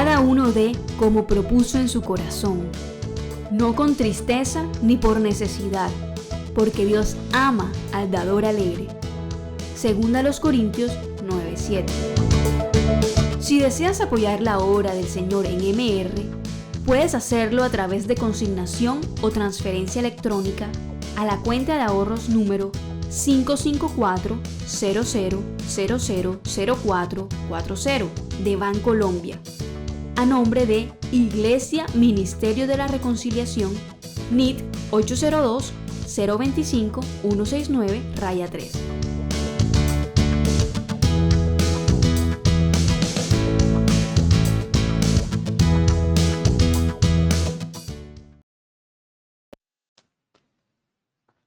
cada uno dé como propuso en su corazón, no con tristeza ni por necesidad, porque Dios ama al dador alegre. Segunda a los Corintios 9:7. Si deseas apoyar la obra del Señor en MR, puedes hacerlo a través de consignación o transferencia electrónica a la cuenta de ahorros número 554-00000440 de Bancolombia, a nombre de Iglesia Ministerio de la Reconciliación, NIT 802-025-169-3.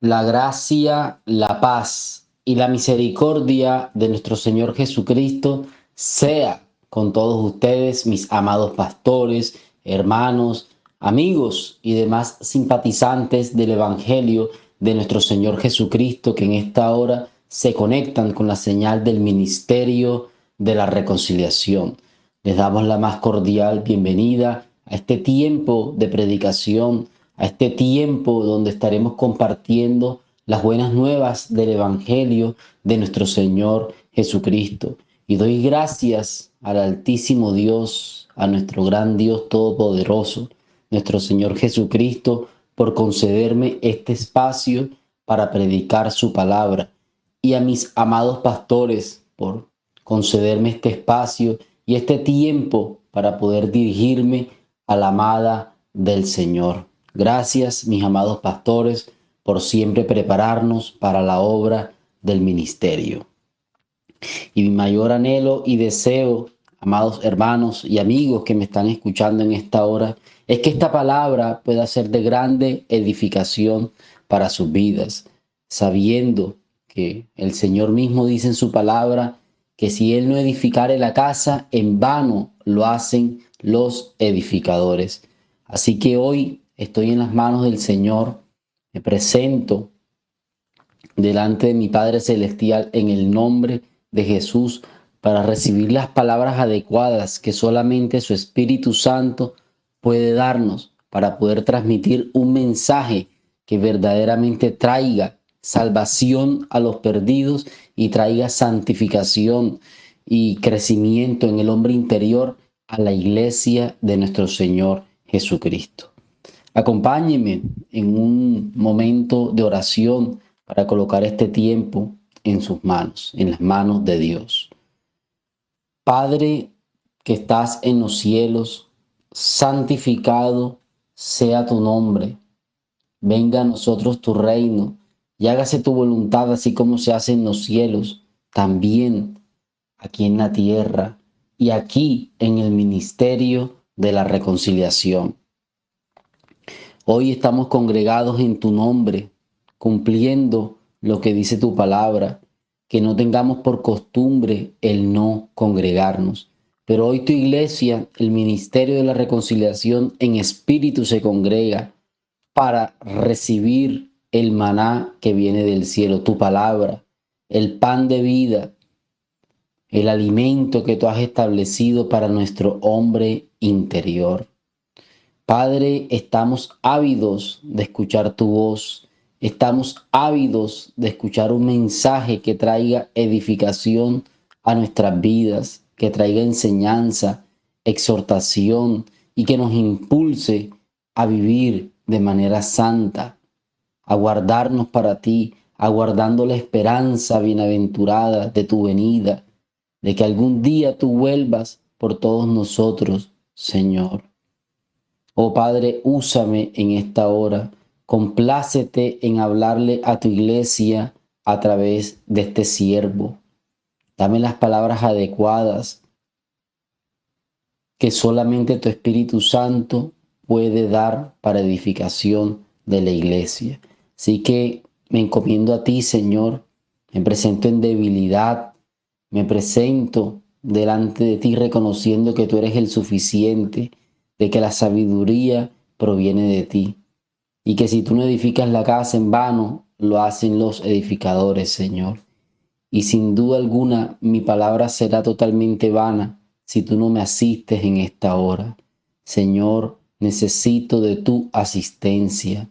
La gracia, la paz y la misericordia de nuestro Señor Jesucristo sea con todos ustedes, mis amados pastores, hermanos, amigos y demás simpatizantes del Evangelio de nuestro Señor Jesucristo, que en esta hora se conectan con la señal del ministerio de la reconciliación. Les damos la más cordial bienvenida a este tiempo de predicación, a este tiempo donde estaremos compartiendo las buenas nuevas del Evangelio de nuestro Señor Jesucristo. Y doy gracias al Altísimo Dios, a nuestro gran Dios Todopoderoso, nuestro Señor Jesucristo, por concederme este espacio para predicar su palabra. Y a mis amados pastores por concederme este espacio y este tiempo para poder dirigirme a la amada del Señor. Gracias, mis amados pastores, por siempre prepararnos para la obra del ministerio. Y mi mayor anhelo y deseo, amados hermanos y amigos que me están escuchando en esta hora, es que esta palabra pueda ser de grande edificación para sus vidas, sabiendo que el Señor mismo dice en su palabra que si Él no edificare la casa, en vano lo hacen los edificadores. Así que hoy estoy en las manos del Señor, me presento delante de mi Padre Celestial en el nombre de Jesús para recibir las palabras adecuadas que solamente su Espíritu Santo puede darnos para poder transmitir un mensaje que verdaderamente traiga salvación a los perdidos y traiga santificación y crecimiento en el hombre interior a la iglesia de nuestro Señor Jesucristo. Acompáñenme en un momento de oración para colocar este tiempo en sus manos, en las manos de Dios. Padre que estás en los cielos, santificado sea tu nombre. Venga a nosotros tu reino y hágase tu voluntad así como se hace en los cielos, también aquí en la tierra y aquí en el ministerio de la reconciliación. Hoy estamos congregados en tu nombre, cumpliendo lo que dice tu palabra, que no tengamos por costumbre el no congregarnos. Pero hoy tu iglesia, el ministerio de la reconciliación en espíritu se congrega para recibir el maná que viene del cielo, tu palabra, el pan de vida, el alimento que tú has establecido para nuestro hombre interior. Padre, estamos ávidos de escuchar tu voz, estamos ávidos de escuchar un mensaje que traiga edificación a nuestras vidas, que traiga enseñanza, exhortación y que nos impulse a vivir de manera santa, a guardarnos para ti, aguardando la esperanza bienaventurada de tu venida, de que algún día tú vuelvas por todos nosotros, Señor. Oh Padre, úsame en esta hora, complácete en hablarle a tu iglesia a través de este siervo. Dame las palabras adecuadas que solamente tu Espíritu Santo puede dar para edificación de la iglesia. Así que me encomiendo a ti, Señor, me presento en debilidad, me presento delante de ti reconociendo que tú eres el suficiente, de que la sabiduría proviene de ti y que si tú no edificas la casa en vano, lo hacen los edificadores, Señor. Y sin duda alguna mi palabra será totalmente vana si tú no me asistes en esta hora. Señor, necesito de tu asistencia,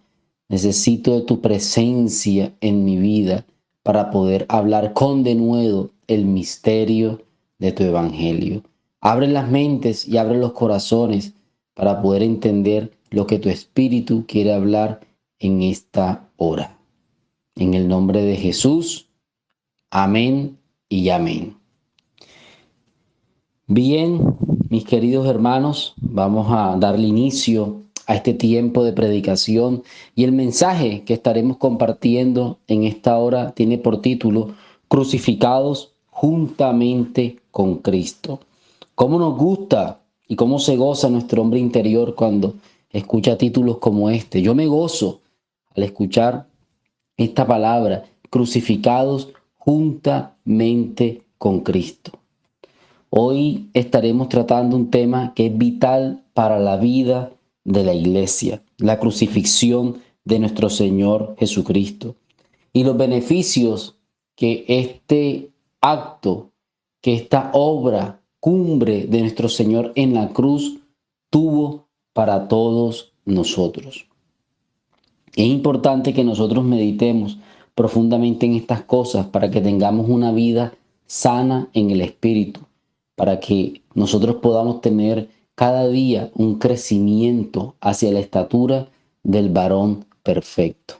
necesito de tu presencia en mi vida para poder hablar con denuedo el misterio de tu evangelio. Abre las mentes y abre los corazones para poder entender lo que tu Espíritu quiere hablar en esta hora. En el nombre de Jesús, amén y amén. Bien, mis queridos hermanos, vamos a darle inicio a este tiempo de predicación y el mensaje que estaremos compartiendo en esta hora tiene por título Crucificados juntamente con Cristo. ¿Cómo nos gusta y cómo se goza nuestro hombre interior cuando escucha títulos como este? Yo me gozo al escuchar esta palabra, crucificados juntamente con Cristo. Hoy estaremos tratando un tema que es vital para la vida de la iglesia, la crucifixión de nuestro Señor Jesucristo y los beneficios que este acto, que esta obra cumbre de nuestro Señor en la cruz tuvo para todos nosotros. Es importante que nosotros meditemos profundamente en estas cosas para que tengamos una vida sana en el Espíritu, para que nosotros podamos tener cada día un crecimiento hacia la estatura del varón perfecto.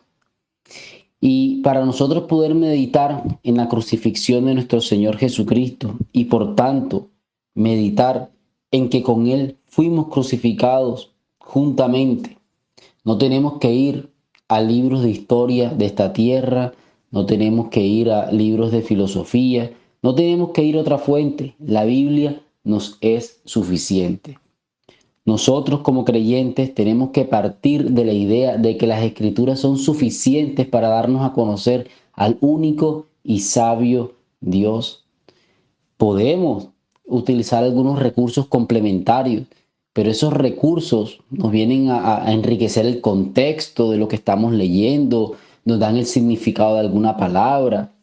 Y para nosotros poder meditar en la crucifixión de nuestro Señor Jesucristo y por tanto meditar en que con Él fuimos crucificados juntamente, no tenemos que ir a libros de historia de esta tierra, no tenemos que ir a libros de filosofía, no tenemos que ir a otra fuente. La Biblia nos es suficiente. Nosotros como creyentes tenemos que partir de la idea de que las Escrituras son suficientes para darnos a conocer al único y sabio Dios. Podemos utilizar algunos recursos complementarios, pero esos recursos nos vienen a enriquecer el contexto de lo que estamos leyendo, nos dan el significado de alguna palabra,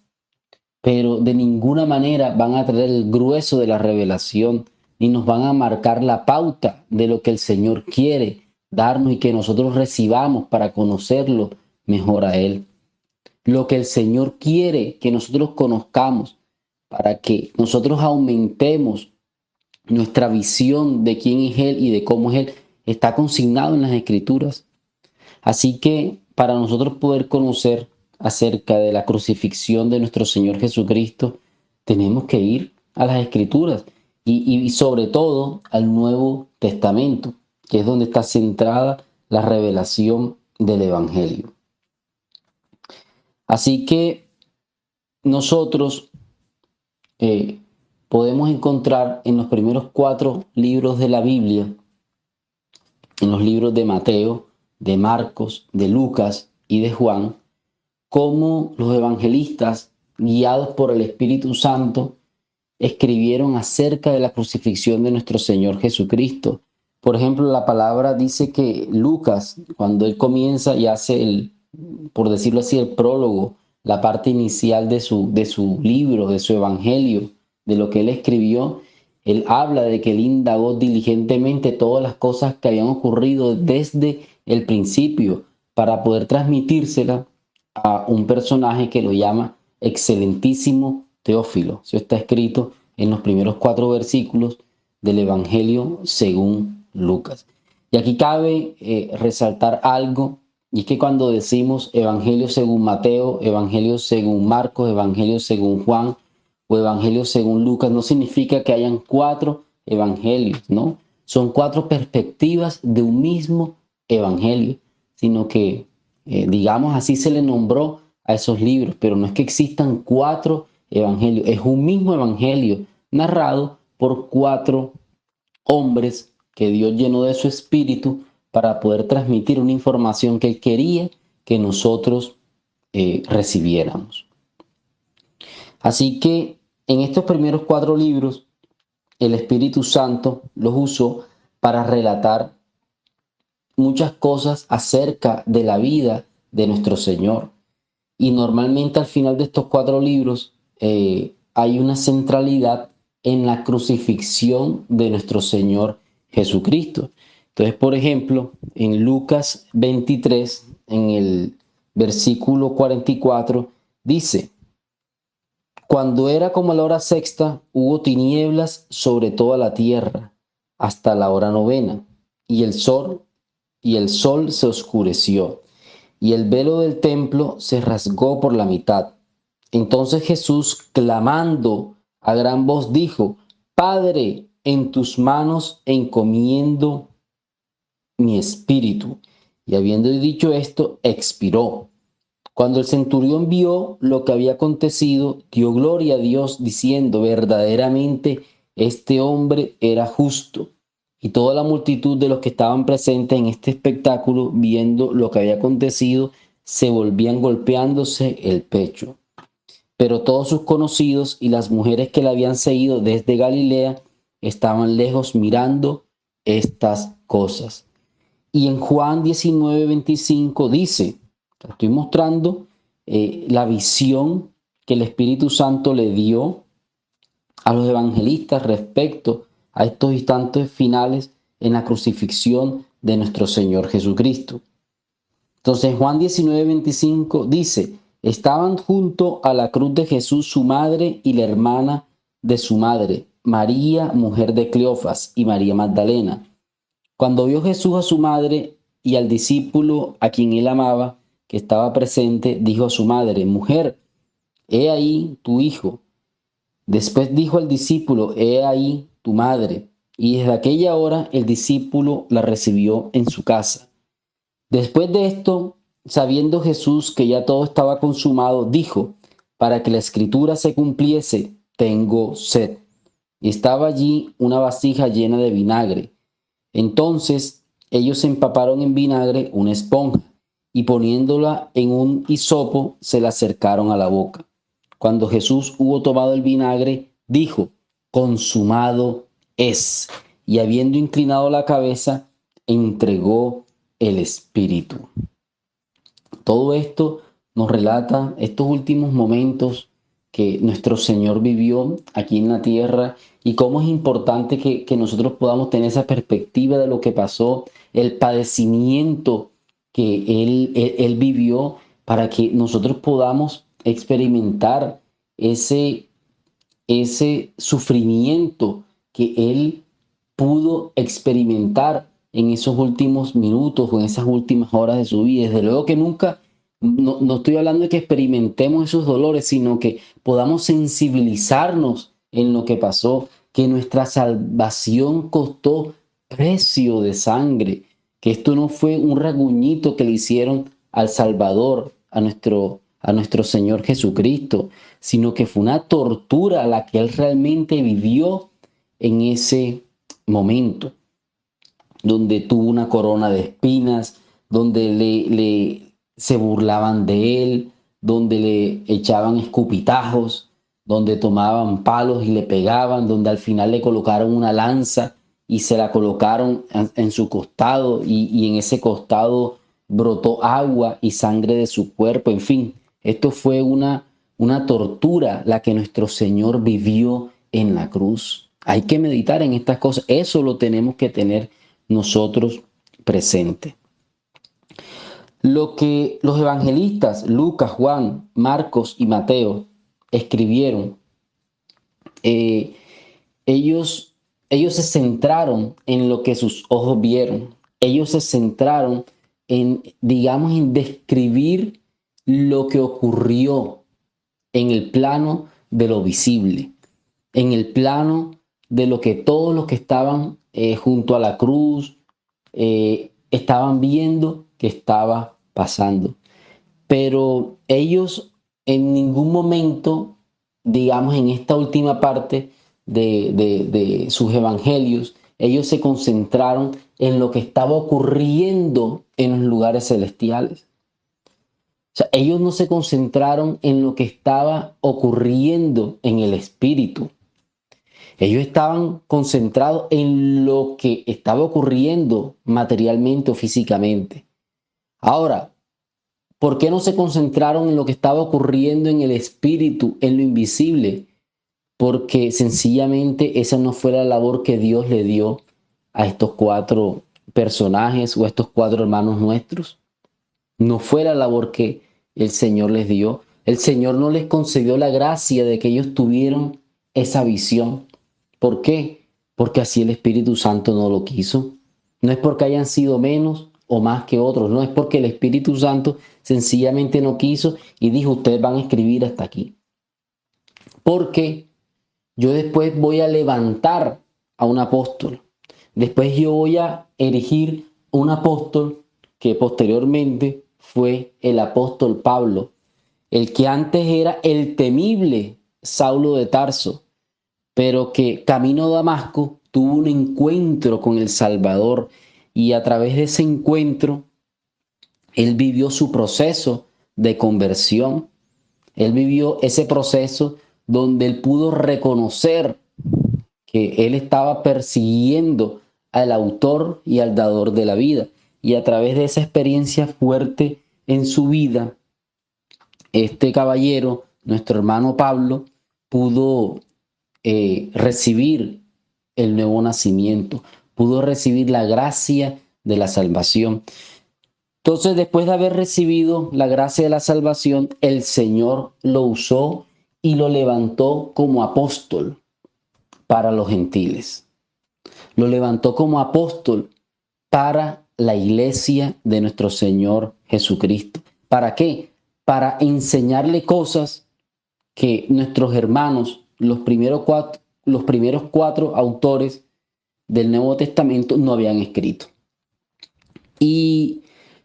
pero de ninguna manera van a traer el grueso de la revelación ni nos van a marcar la pauta de lo que el Señor quiere darnos y que nosotros recibamos para conocerlo mejor a Él. Lo que el Señor quiere que nosotros conozcamos para que nosotros aumentemos nuestra visión de quién es Él y de cómo es Él, está consignado en las Escrituras. Así que para nosotros poder conocer acerca de la crucifixión de nuestro Señor Jesucristo, tenemos que ir a las Escrituras y sobre todo al Nuevo Testamento, que es donde está centrada la revelación del Evangelio. Así que nosotros podemos encontrar en los primeros 4 libros de la Biblia, en los libros de Mateo, de Marcos, de Lucas y de Juan, cómo los evangelistas, guiados por el Espíritu Santo, escribieron acerca de la crucifixión de nuestro Señor Jesucristo. Por ejemplo, la palabra dice que Lucas, cuando él comienza y hace por decirlo así, el prólogo, la parte inicial de su libro, de su evangelio, de lo que él escribió, él habla de que él indagó diligentemente todas las cosas que habían ocurrido desde el principio para poder transmitírsela a un personaje que lo llama excelentísimo Teófilo. Eso está escrito en los primeros 4 versículos del Evangelio según Lucas. Y aquí cabe resaltar algo, y es que cuando decimos Evangelio según Mateo, Evangelio según Marcos, Evangelio según Juan o Evangelio según Lucas, no significa que hayan 4 evangelios, ¿no? Son 4 perspectivas de un mismo evangelio, sino que, digamos, así se le nombró a esos libros, pero no es que existan 4 evangelios, es un mismo evangelio narrado por 4 hombres que Dios llenó de su espíritu para poder transmitir una información que Él quería que nosotros recibiéramos. Así que en estos primeros 4 libros, el Espíritu Santo los usó para relatar muchas cosas acerca de la vida de nuestro Señor. Y normalmente al final de estos 4 libros hay una centralidad en la crucifixión de nuestro Señor Jesucristo. Entonces, por ejemplo, en Lucas 23, en el versículo 44, dice: cuando era como la hora sexta, hubo tinieblas sobre toda la tierra hasta la hora novena, y el sol se oscureció, y el velo del templo se rasgó por la mitad. Entonces Jesús, clamando a gran voz, dijo: Padre, en tus manos encomiendo mi espíritu. Y habiendo dicho esto, expiró. Cuando el centurión vio lo que había acontecido, dio gloria a Dios, diciendo: verdaderamente este hombre era justo. Y toda la multitud de los que estaban presentes en este espectáculo, viendo lo que había acontecido, se volvían golpeándose el pecho. Pero todos sus conocidos y las mujeres que le habían seguido desde Galilea estaban lejos mirando estas cosas. Y en Juan 19:25 dice, estoy mostrando la visión que el Espíritu Santo le dio a los evangelistas respecto a estos instantes finales en la crucifixión de nuestro Señor Jesucristo. Entonces Juan 19:25 dice: estaban junto a la cruz de Jesús su madre y la hermana de su madre, María, mujer de Cleofas, y María Magdalena. Cuando vio Jesús a su madre y al discípulo a quien él amaba, que estaba presente, dijo a su madre: mujer, he ahí tu hijo. Después dijo al discípulo: he ahí tu madre. Y desde aquella hora el discípulo la recibió en su casa. Después de esto, sabiendo Jesús que ya todo estaba consumado, dijo: para que la escritura se cumpliese, tengo sed. Y estaba allí una vasija llena de vinagre. Entonces ellos empaparon en vinagre una esponja y poniéndola en un hisopo se la acercaron a la boca. Cuando Jesús hubo tomado el vinagre, dijo: consumado es. Y habiendo inclinado la cabeza, entregó el espíritu. Todo esto nos relata estos últimos momentos que nuestro Señor vivió aquí en la tierra y cómo es importante que nosotros podamos tener esa perspectiva de lo que pasó, el padecimiento que él vivió, para que nosotros podamos experimentar ese sufrimiento que Él pudo experimentar en esos últimos minutos o en esas últimas horas de su vida. Desde luego que nunca, no estoy hablando de que experimentemos esos dolores, sino que podamos sensibilizarnos en lo que pasó, que nuestra salvación costó precio de sangre, que esto no fue un rasguñito que le hicieron al Salvador, a nuestro Señor Jesucristo, sino que fue una tortura la que Él realmente vivió en ese momento, donde tuvo una corona de espinas, donde se burlaban de Él, donde le echaban escupitajos, donde tomaban palos y le pegaban, donde al final le colocaron una lanza y se la colocaron en su costado y en ese costado brotó agua y sangre de su cuerpo. En fin, esto fue una tortura la que nuestro Señor vivió en la cruz. Hay que meditar en estas cosas. Eso lo tenemos que tener nosotros presente. Lo que los evangelistas Lucas, Juan, Marcos y Mateo escribieron, eh, ellos, ellos se centraron en lo que sus ojos vieron. Ellos se centraron en, digamos, en describir lo que ocurrió en el plano de lo visible, en el plano de lo que todos los que estaban junto a la cruz estaban viendo que estaba pasando. Pero ellos en ningún momento, digamos, en esta última parte de sus evangelios, ellos se concentraron en lo que estaba ocurriendo en los lugares celestiales. O sea, ellos no se concentraron en lo que estaba ocurriendo en el espíritu. Ellos estaban concentrados en lo que estaba ocurriendo materialmente o físicamente. Ahora, ¿por qué no se concentraron en lo que estaba ocurriendo en el espíritu, en lo invisible? porque sencillamente esa no fue la labor que Dios le dio a estos 4 personajes o a estos 4 hermanos nuestros. No fue la labor que el Señor les dio. El Señor no les concedió la gracia de que ellos tuvieran esa visión. ¿Por qué? Porque así el Espíritu Santo no lo quiso. No es porque hayan sido menos o más que otros, no es porque el Espíritu Santo sencillamente no quiso y dijo, ustedes van a escribir hasta aquí. Porque yo después voy a levantar a un apóstol. Después yo voy a erigir un apóstol que posteriormente fue el apóstol Pablo, el que antes era el temible Saulo de Tarso, pero que camino a Damasco tuvo un encuentro con el Salvador y a través de ese encuentro él vivió su proceso de conversión. Él vivió ese proceso donde él pudo reconocer que él estaba persiguiendo al autor y al dador de la vida. Y a través de esa experiencia fuerte en su vida, este caballero, nuestro hermano Pablo, pudo recibir el nuevo nacimiento, pudo recibir la gracia de la salvación. Entonces, después de haber recibido la gracia de la salvación, el Señor lo usó y lo levantó como apóstol para los gentiles. Lo levantó como apóstol para la iglesia de nuestro Señor Jesucristo. ¿Para qué? Para enseñarle cosas que nuestros hermanos, los primeros 4 autores del Nuevo Testamento no habían escrito. Y,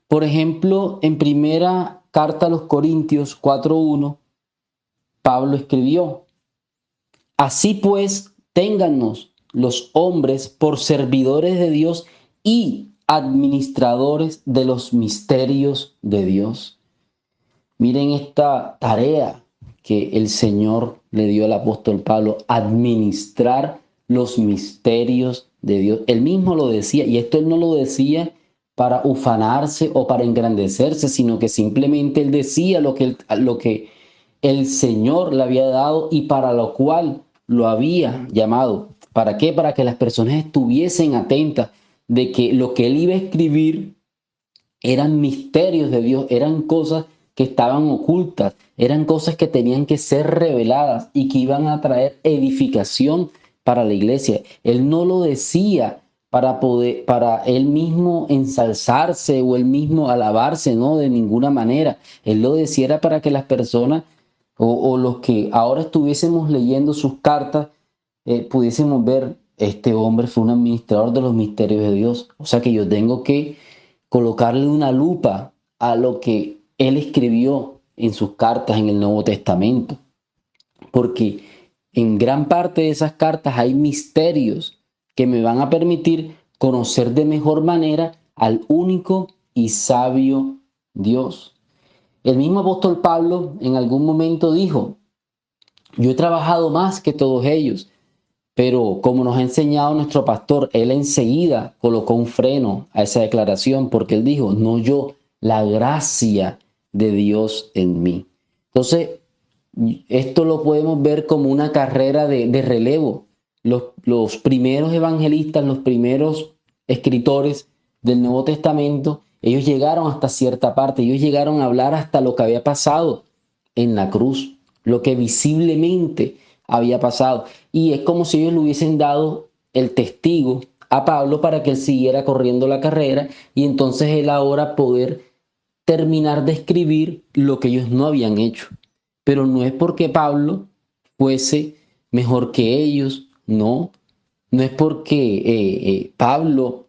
por ejemplo, en primera carta a los Corintios 4:1, Pablo escribió, así pues, téngannos los hombres por servidores de Dios y administradores de los misterios de Dios. Miren esta tarea que el Señor le dio al apóstol Pablo, administrar los misterios de Dios. Él mismo lo decía, y esto él no lo decía para ufanarse o para engrandecerse, sino que simplemente él decía lo que el Señor le había dado y para lo cual lo había llamado. ¿Para qué? Para que las personas estuviesen atentas de que lo que él iba a escribir eran misterios de Dios, eran cosas que estaban ocultas, eran cosas que tenían que ser reveladas y que iban a traer edificación para la iglesia. Él no lo decía para él mismo ensalzarse o él mismo alabarse, no, de ninguna manera. Él lo decía era para que las personas o los que ahora estuviésemos leyendo sus cartas, pudiésemos ver, este hombre fue un administrador de los misterios de Dios. O sea que yo tengo que colocarle una lupa a lo que él escribió en sus cartas en el Nuevo Testamento, porque en gran parte de esas cartas hay misterios que me van a permitir conocer de mejor manera al único y sabio Dios. El mismo apóstol Pablo en algún momento dijo, yo he trabajado más que todos ellos, pero como nos ha enseñado nuestro pastor, él enseguida colocó un freno a esa declaración porque él dijo, no yo, la gracia de Dios en mí. Entonces, esto lo podemos ver como una carrera de relevo. Los primeros evangelistas, los primeros escritores del Nuevo Testamento, ellos llegaron hasta cierta parte, ellos llegaron a hablar hasta lo que había pasado en la cruz, lo que visiblemente había pasado. Y es como si ellos le hubiesen dado el testigo a Pablo para que él siguiera corriendo la carrera y entonces él ahora poder terminar de escribir lo que ellos no habían hecho. Pero no es porque Pablo fuese mejor que ellos, no. No es porque Pablo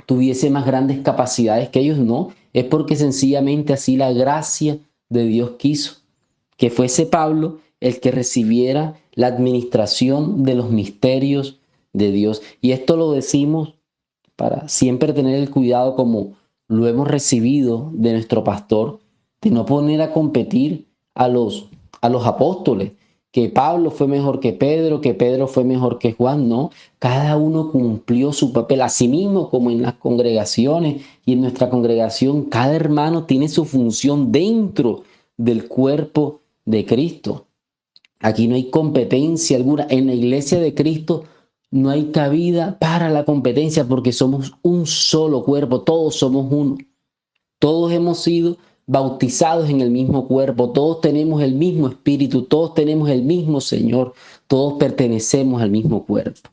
tuviese más grandes capacidades que ellos, no. Es porque sencillamente así la gracia de Dios quiso que fuese Pablo el que recibiera la administración de los misterios de Dios. Y esto lo decimos para siempre tener el cuidado, como lo hemos recibido de nuestro pastor, de no poner a competir a los apóstoles, que Pablo fue mejor que Pedro fue mejor que Juan. No, cada uno cumplió su papel. Asimismo, como en las congregaciones y en nuestra congregación, cada hermano tiene su función dentro del cuerpo de Cristo. Aquí no hay competencia alguna. En la iglesia de Cristo no hay cabida para la competencia porque somos un solo cuerpo, todos somos uno. Todos hemos sido bautizados en el mismo cuerpo, todos tenemos el mismo espíritu, todos tenemos el mismo Señor, todos pertenecemos al mismo cuerpo.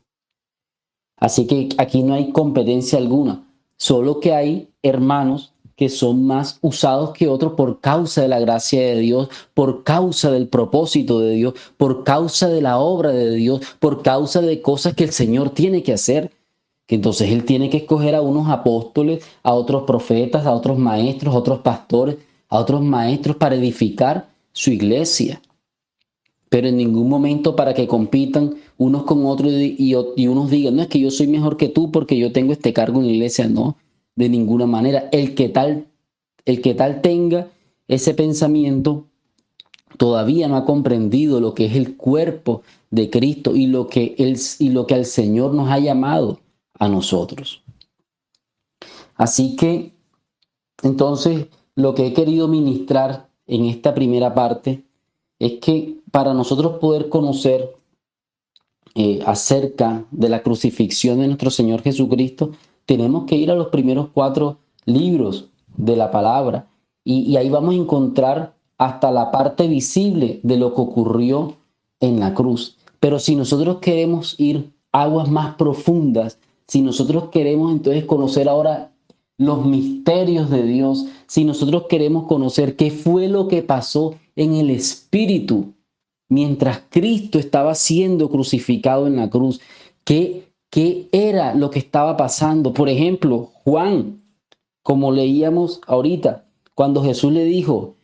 Así que aquí no hay competencia alguna, solo que hay hermanos que son más usados que otros por causa de la gracia de Dios, por causa del propósito de Dios, por causa de la obra de Dios, por causa de cosas que el Señor tiene que hacer. Que entonces Él tiene que escoger a unos apóstoles, a otros profetas, a otros maestros, a otros pastores, a otros maestros para edificar su iglesia. Pero en ningún momento para que compitan unos con otros y unos digan, no es que yo soy mejor que tú porque yo tengo este cargo en la iglesia. No, de ninguna manera. El que tal tenga ese pensamiento todavía no ha comprendido lo que es el cuerpo de Cristo y lo que el Señor nos ha llamado a nosotros. Así que, entonces, lo que he querido ministrar en esta primera parte es que para nosotros poder conocer acerca de la crucifixión de nuestro Señor Jesucristo, tenemos que ir a los primeros 4 libros de la palabra y ahí vamos a encontrar hasta la parte visible de lo que ocurrió en la cruz. Pero si nosotros queremos ir a aguas más profundas, si nosotros queremos entonces conocer ahora los misterios de Dios, si nosotros queremos conocer qué fue lo que pasó en el Espíritu mientras Cristo estaba siendo crucificado en la cruz, ¿qué era lo que estaba pasando? Por ejemplo, Juan, como leíamos ahorita, cuando Jesús le dijo,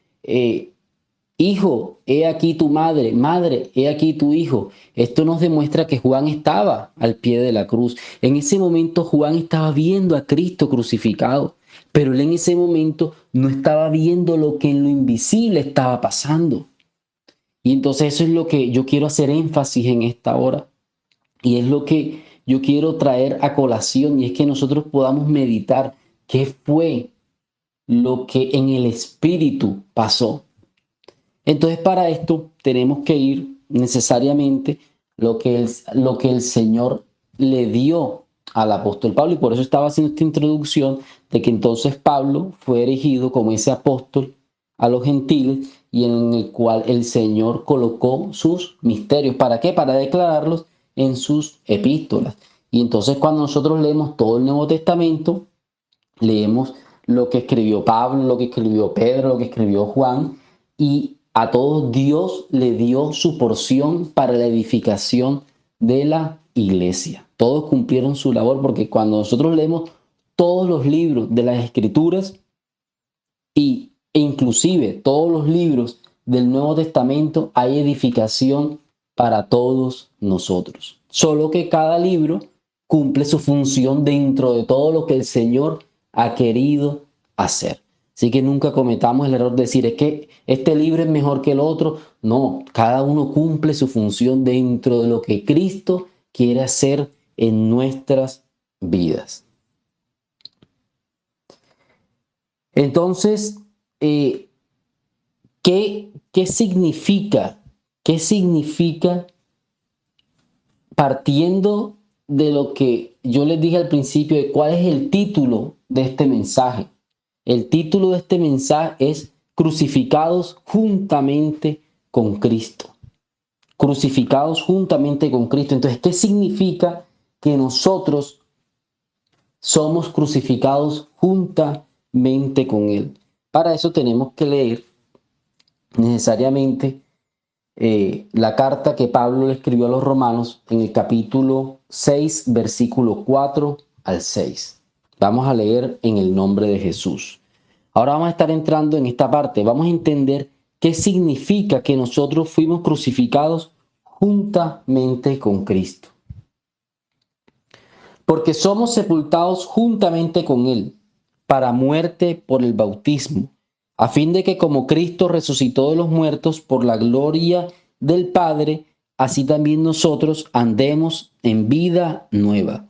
hijo, he aquí tu madre, madre, he aquí tu hijo. Esto nos demuestra que Juan estaba al pie de la cruz. En ese momento Juan estaba viendo a Cristo crucificado, pero él en ese momento no estaba viendo lo que en lo invisible estaba pasando. Y entonces eso es lo que yo quiero hacer énfasis en esta hora. Y es lo que yo quiero traer a colación, y es que nosotros podamos meditar qué fue lo que en el Espíritu pasó. Entonces, para esto tenemos que ir necesariamente lo que el Señor le dio al apóstol Pablo, y por eso estaba haciendo esta introducción de que entonces Pablo fue erigido como ese apóstol a los gentiles y en el cual el Señor colocó sus misterios. ¿Para qué? Para declararlos en sus epístolas. Y entonces cuando nosotros leemos todo el Nuevo Testamento, leemos lo que escribió Pablo, lo que escribió Pedro, lo que escribió Juan, y a todos Dios le dio su porción para la edificación de la iglesia. Todos cumplieron su labor, porque cuando nosotros leemos todos los libros de las Escrituras e inclusive todos los libros del Nuevo Testamento, hay edificación para todos nosotros. Solo que cada libro cumple su función dentro de todo lo que el Señor ha querido hacer. Así que nunca cometamos el error de decir, es que este libro es mejor que el otro. No, cada uno cumple su función dentro de lo que Cristo quiere hacer en nuestras vidas. Entonces, ¿qué significa? ¿Qué significa partiendo de lo que yo les dije al principio, de cuál es el título de este mensaje? El título de este mensaje es Crucificados juntamente con Cristo. Crucificados juntamente con Cristo. Entonces, ¿qué significa que nosotros somos crucificados juntamente con Él? Para eso tenemos que leer necesariamente la carta que Pablo le escribió a los romanos en el capítulo 6, versículo 4 al 6. Vamos a leer en el nombre de Jesús. Ahora vamos a estar entrando en esta parte. Vamos a entender qué significa que nosotros fuimos crucificados juntamente con Cristo. Porque somos sepultados juntamente con Él para muerte por el bautismo, a fin de que como Cristo resucitó de los muertos por la gloria del Padre, así también nosotros andemos en vida nueva.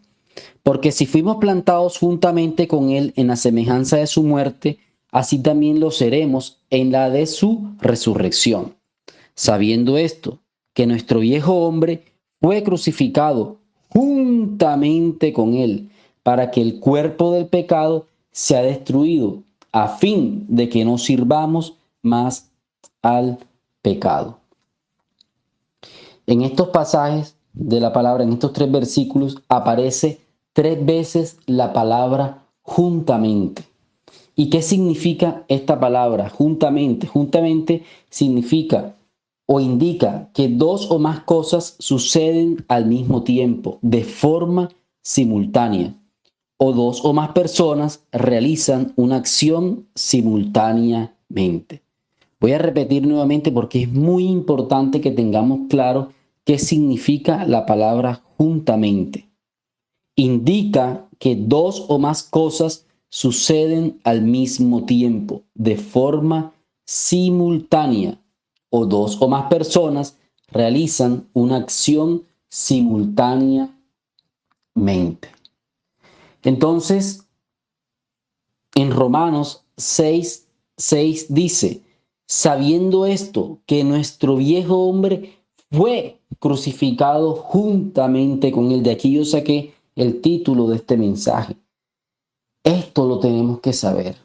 Porque si fuimos plantados juntamente con Él en la semejanza de su muerte, así también lo seremos en la de su resurrección. Sabiendo esto, que nuestro viejo hombre fue crucificado juntamente con él, para que el cuerpo del pecado sea destruido, a fin de que no sirvamos más al pecado. En estos pasajes de la palabra, en estos 3 versículos, aparece 3 veces la palabra juntamente. ¿Y qué significa esta palabra juntamente? Juntamente significa o indica que 2 o más cosas suceden al mismo tiempo, de forma simultánea, o 2 o más personas realizan una acción simultáneamente. Voy a repetir nuevamente porque es muy importante que tengamos claro qué significa la palabra juntamente. Indica que 2 o más cosas suceden al mismo tiempo, de forma simultánea, o 2 o más personas realizan una acción simultáneamente. Entonces, en Romanos 6:6 dice, sabiendo esto, que nuestro viejo hombre fue crucificado juntamente con él. De aquí yo saqué el título de este mensaje. Esto lo tenemos que saber,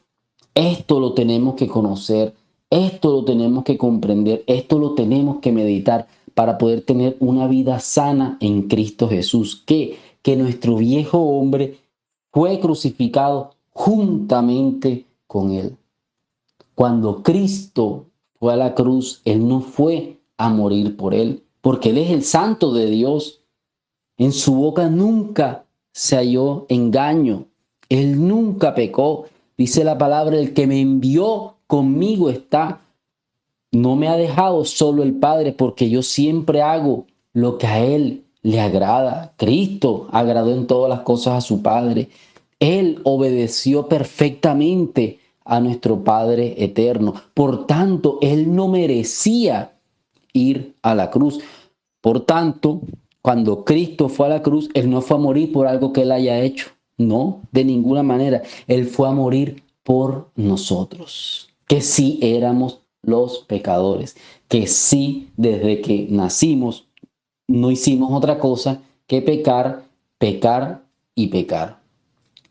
esto lo tenemos que conocer, esto lo tenemos que comprender, esto lo tenemos que meditar para poder tener una vida sana en Cristo Jesús. Que nuestro viejo hombre fue crucificado juntamente con él. Cuando Cristo fue a la cruz, él no fue a morir por él, porque él es el santo de Dios. En su boca nunca se halló engaño. Él nunca pecó. Dice la palabra, el que me envió conmigo está. No me ha dejado solo el Padre, porque yo siempre hago lo que a Él le agrada. Cristo agradó en todas las cosas a su Padre. Él obedeció perfectamente a nuestro Padre eterno. Por tanto, Él no merecía ir a la cruz. Por tanto, cuando Cristo fue a la cruz, Él no fue a morir por algo que Él haya hecho. No, de ninguna manera. Él fue a morir por nosotros, que sí éramos los pecadores, que sí desde que nacimos no hicimos otra cosa que pecar, pecar y pecar.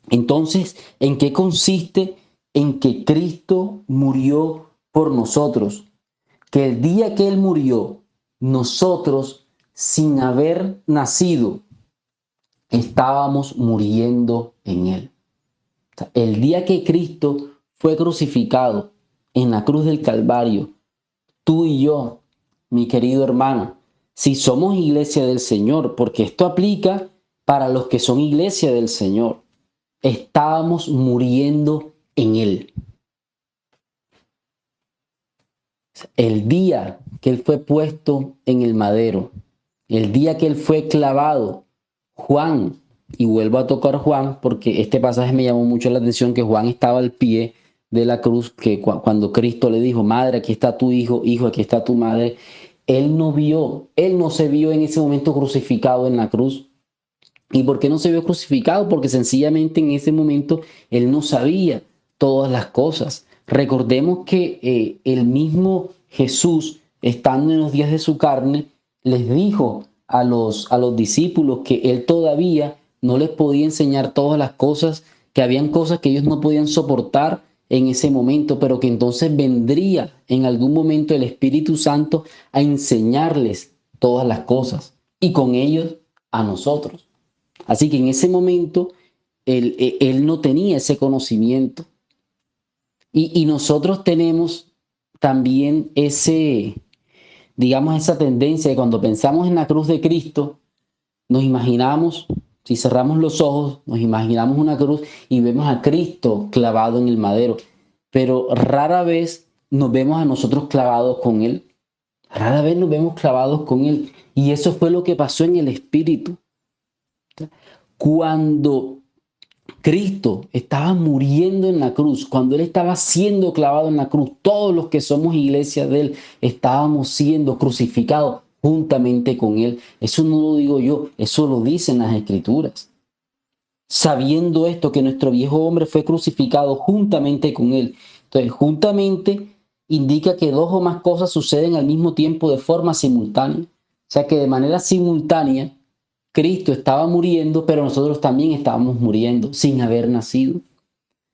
Entonces, ¿en qué consiste? En que Cristo murió por nosotros, que el día que Él murió, nosotros, sin haber nacido, estábamos muriendo en Él. O sea, el día que Cristo fue crucificado en la cruz del Calvario, tú y yo, mi querido hermano, si somos iglesia del Señor, porque esto aplica para los que son iglesia del Señor, estábamos muriendo en Él. El día que Él fue puesto en el madero, el día que Él fue clavado, Juan, y vuelvo a tocar Juan porque este pasaje me llamó mucho la atención, que Juan estaba al pie de la cruz, que cuando Cristo le dijo, madre, aquí está tu hijo, hijo, aquí está tu madre, él no se vio en ese momento crucificado en la cruz. ¿Y por qué no se vio crucificado? Porque sencillamente en ese momento él no sabía todas las cosas. Recordemos que el mismo Jesús, estando en los días de su carne, les dijo a los discípulos que él todavía no les podía enseñar todas las cosas, que habían cosas que ellos no podían soportar en ese momento, pero que entonces vendría en algún momento el Espíritu Santo a enseñarles todas las cosas, y con ellos a nosotros. Así que en ese momento él no tenía ese conocimiento. Y nosotros tenemos también digamos, esa tendencia de cuando pensamos en la cruz de Cristo, nos imaginamos, si cerramos los ojos, nos imaginamos una cruz y vemos a Cristo clavado en el madero. Pero rara vez nos vemos a nosotros clavados con Él. Rara vez nos vemos clavados con Él. Y eso fue lo que pasó en el Espíritu. Cuando Cristo estaba muriendo en la cruz, cuando Él estaba siendo clavado en la cruz, todos los que somos iglesia de Él estábamos siendo crucificados juntamente con Él. Eso no lo digo yo, eso lo dicen las Escrituras. Sabiendo esto, que nuestro viejo hombre fue crucificado juntamente con Él. Entonces, juntamente indica que 2 o más cosas suceden al mismo tiempo de forma simultánea. sea que de manera simultánea, Cristo estaba muriendo, pero nosotros también estábamos muriendo sin haber nacido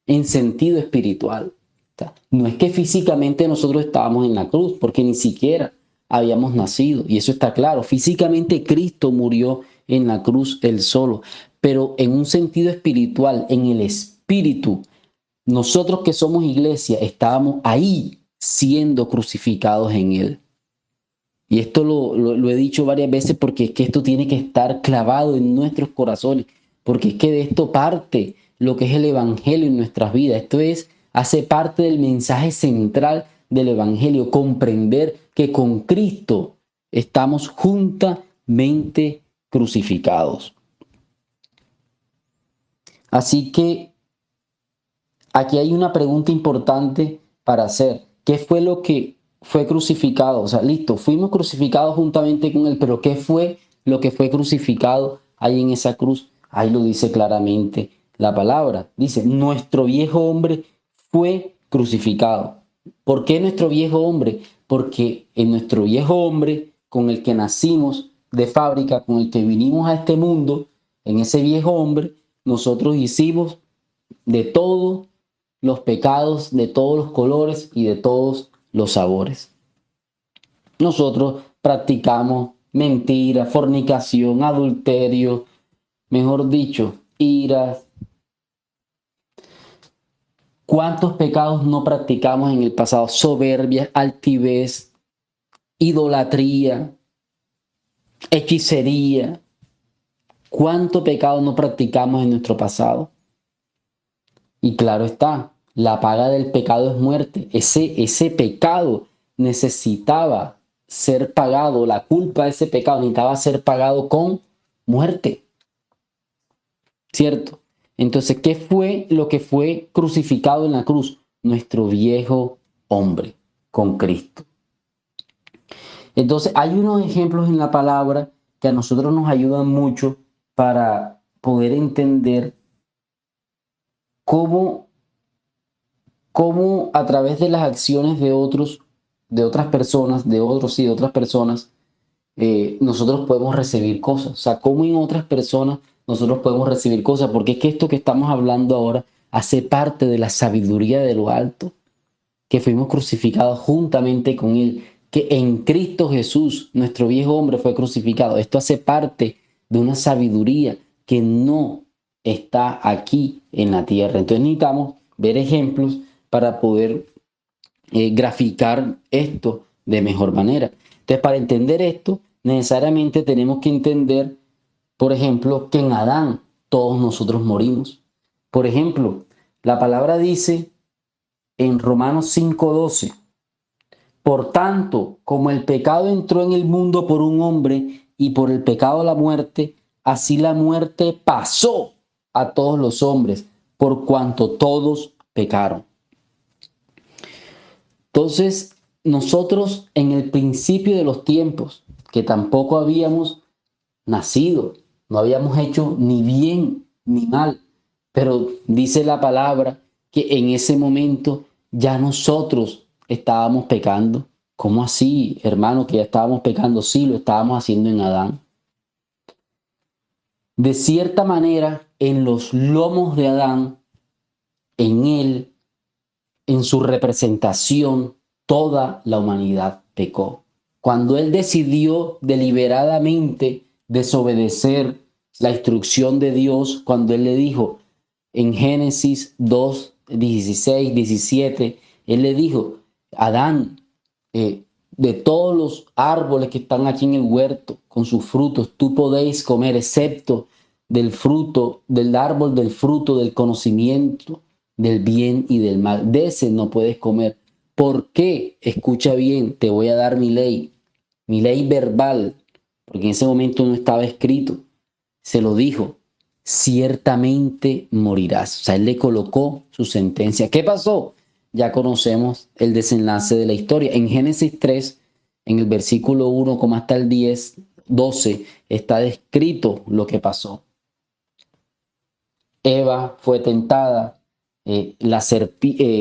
en sentido espiritual. O sea, no es que físicamente nosotros estábamos en la cruz, porque ni siquiera habíamos nacido, y eso está claro. Físicamente Cristo murió en la cruz él solo, pero en un sentido espiritual, en el espíritu, nosotros que somos iglesia estábamos ahí siendo crucificados en él. Y esto lo he dicho varias veces porque es que esto tiene que estar clavado en nuestros corazones, porque es que de esto parte lo que es el evangelio en nuestras vidas. Hace parte del mensaje central del evangelio, comprender que con Cristo estamos juntamente crucificados. Así que aquí hay una pregunta importante para hacer. ¿Qué fue lo que fue crucificado? O sea, listo, fuimos crucificados juntamente con él, pero ¿qué fue lo que fue crucificado ahí en esa cruz? Ahí lo dice claramente la palabra. Dice, nuestro viejo hombre fue crucificado. ¿Por qué nuestro viejo hombre? Porque en nuestro viejo hombre, con el que nacimos de fábrica, con el que vinimos a este mundo, en ese viejo hombre, nosotros hicimos de todo los pecados de todos los colores y de todos los sabores. Nosotros practicamos mentira, fornicación, adulterio, mejor dicho, iras. ¿Cuántos pecados no practicamos en el pasado? Soberbia, altivez, idolatría, hechicería. ¿Cuánto pecado no practicamos en nuestro pasado? Y claro está, la paga del pecado es muerte. Ese pecado necesitaba ser pagado, la culpa de ese pecado necesitaba ser pagado con muerte. ¿Cierto? Entonces, ¿qué fue lo que fue crucificado en la cruz? Nuestro viejo hombre con Cristo. Entonces, hay unos ejemplos en la palabra que a nosotros nos ayudan mucho para poder entender cómo a través de las acciones de otros, de otras personas, de otras personas, nosotros podemos recibir cosas. O sea, cómo en otras personas nosotros podemos recibir cosas, porque es que esto que estamos hablando ahora hace parte de la sabiduría de lo alto, que fuimos crucificados juntamente con Él, que en Cristo Jesús, nuestro viejo hombre fue crucificado. Esto hace parte de una sabiduría que no está aquí en la tierra. Entonces necesitamos ver ejemplos para poder graficar esto de mejor manera. Entonces, para entender esto, necesariamente tenemos que entender, por ejemplo, que en Adán todos nosotros morimos. Por ejemplo, la palabra dice en Romanos 5:12, por tanto, como el pecado entró en el mundo por un hombre y por el pecado la muerte, así la muerte pasó a todos los hombres, por cuanto todos pecaron. Entonces, nosotros en el principio de los tiempos, que tampoco habíamos nacido, no habíamos hecho ni bien ni mal, pero dice la palabra que en ese momento ya nosotros estábamos pecando. ¿Cómo así, hermano, que ya estábamos pecando? Sí, lo estábamos haciendo en Adán. De cierta manera, en los lomos de Adán, en él, en su representación, toda la humanidad pecó. Cuando él decidió deliberadamente desobedecer la instrucción de Dios, cuando él le dijo en Génesis 2, 16, 17, él le dijo, Adán, de todos los árboles que están aquí en el huerto, con sus frutos, tú podéis comer, excepto del fruto, del árbol del fruto del conocimiento del bien y del mal. De ese no puedes comer. ¿Por qué? Escucha bien, te voy a dar mi ley verbal, porque en ese momento no estaba escrito. Se lo dijo, ciertamente morirás. O sea, él le colocó su sentencia. ¿Qué pasó? Ya conocemos el desenlace de la historia. En Génesis 3, en el versículo 1, como hasta el 10, 12, está descrito lo que pasó. Eva fue tentada,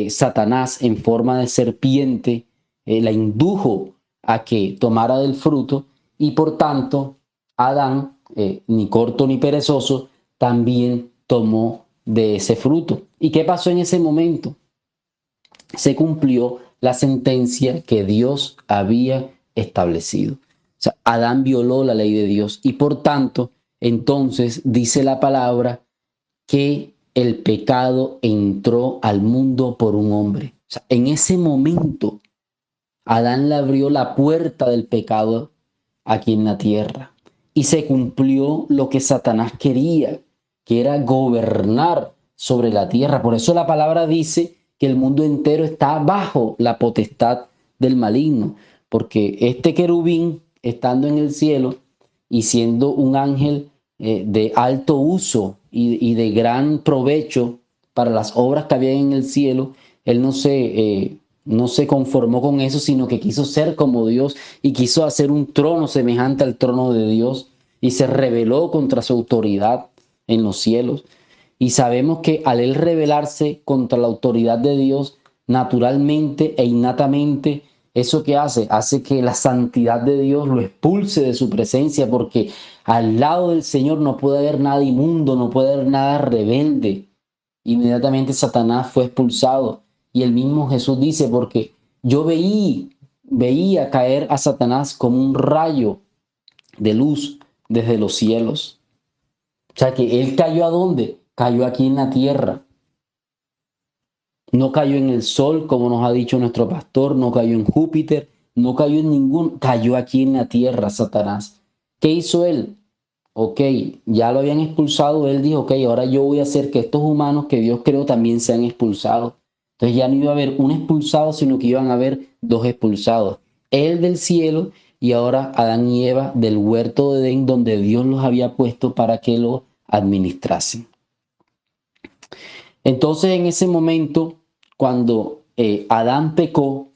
Satanás en forma de serpiente la indujo a que tomara del fruto y por tanto Adán, ni corto ni perezoso, también tomó de ese fruto. ¿Y qué pasó en ese momento? Se cumplió la sentencia que Dios había establecido. O sea, Adán violó la ley de Dios y por tanto, entonces dice la palabra que el pecado entró al mundo por un hombre. O sea, en ese momento, Adán le abrió la puerta del pecado aquí en la tierra y se cumplió lo que Satanás quería, que era gobernar sobre la tierra. Por eso la palabra dice que el mundo entero está bajo la potestad del maligno, porque este querubín, estando en el cielo y siendo un ángel de alto uso y de gran provecho para las obras que había en el cielo, él no se conformó con eso, sino que quiso ser como Dios y quiso hacer un trono semejante al trono de Dios y se rebeló contra su autoridad en los cielos. Y sabemos que al él rebelarse contra la autoridad de Dios, naturalmente e innatamente, ¿eso qué hace? Hace que la santidad de Dios lo expulse de su presencia, porque al lado del Señor no puede haber nada inmundo, no puede haber nada rebelde. Inmediatamente Satanás fue expulsado. Y el mismo Jesús dice, porque yo veía caer a Satanás como un rayo de luz desde los cielos. O sea que él cayó ¿a dónde? Cayó aquí en la tierra. No cayó en el sol, como nos ha dicho nuestro pastor, no cayó en Júpiter, no cayó en ningún, cayó aquí en la tierra Satanás. ¿Qué hizo él? Ok, ya lo habían expulsado, él dijo, ok, ahora yo voy a hacer que estos humanos que Dios creó también sean expulsados. Entonces ya no iba a haber un expulsado, sino que iban a haber dos expulsados. Él del cielo y ahora Adán y Eva del huerto de Edén, donde Dios los había puesto para que lo administrasen. Entonces en ese momento, cuando Adán pecó,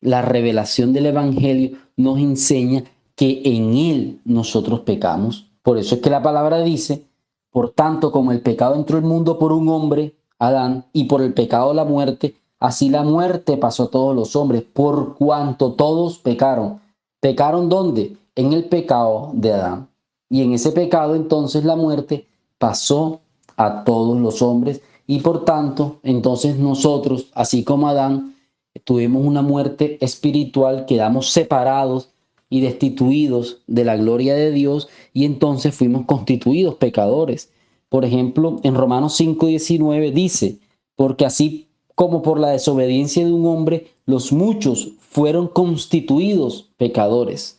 la revelación del Evangelio nos enseña que en él nosotros pecamos. Por eso es que la palabra dice, por tanto, como el pecado entró al mundo por un hombre, Adán, y por el pecado la muerte, así la muerte pasó a todos los hombres, por cuanto todos pecaron. ¿Pecaron dónde? En el pecado de Adán. Y en ese pecado entonces la muerte pasó a todos los hombres y por tanto entonces nosotros, así como Adán, tuvimos una muerte espiritual, quedamos separados y destituidos de la gloria de Dios y entonces fuimos constituidos pecadores. Por ejemplo, en Romanos 5:19 dice, porque así como por la desobediencia de un hombre, los muchos fueron constituidos pecadores.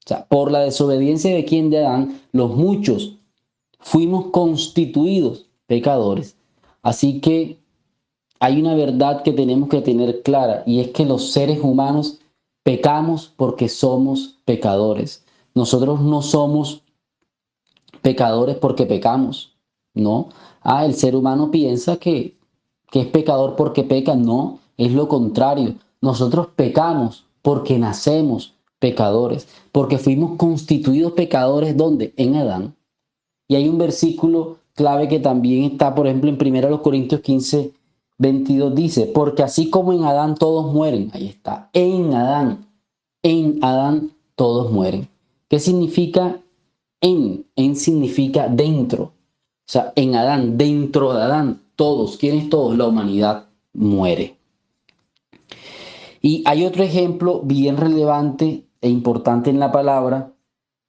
O sea, por la desobediencia de quien de Adán, los muchos fuimos constituidos pecadores. Así que hay una verdad que tenemos que tener clara y es que los seres humanos pecamos porque somos pecadores. Nosotros no somos pecadores porque pecamos, ¿no? El ser humano piensa que es pecador porque peca. No, es lo contrario. Nosotros pecamos porque nacemos pecadores, porque fuimos constituidos pecadores, ¿dónde? En Adán. Y hay un versículo clave que también está, por ejemplo, en 1 Corintios 15:22 dice, porque así como en Adán todos mueren, ahí está, en Adán todos mueren. ¿Qué significa en? En significa dentro. O sea, en Adán, dentro de Adán, todos, ¿quiénes todos? La humanidad muere. Y hay otro ejemplo bien relevante e importante en la palabra,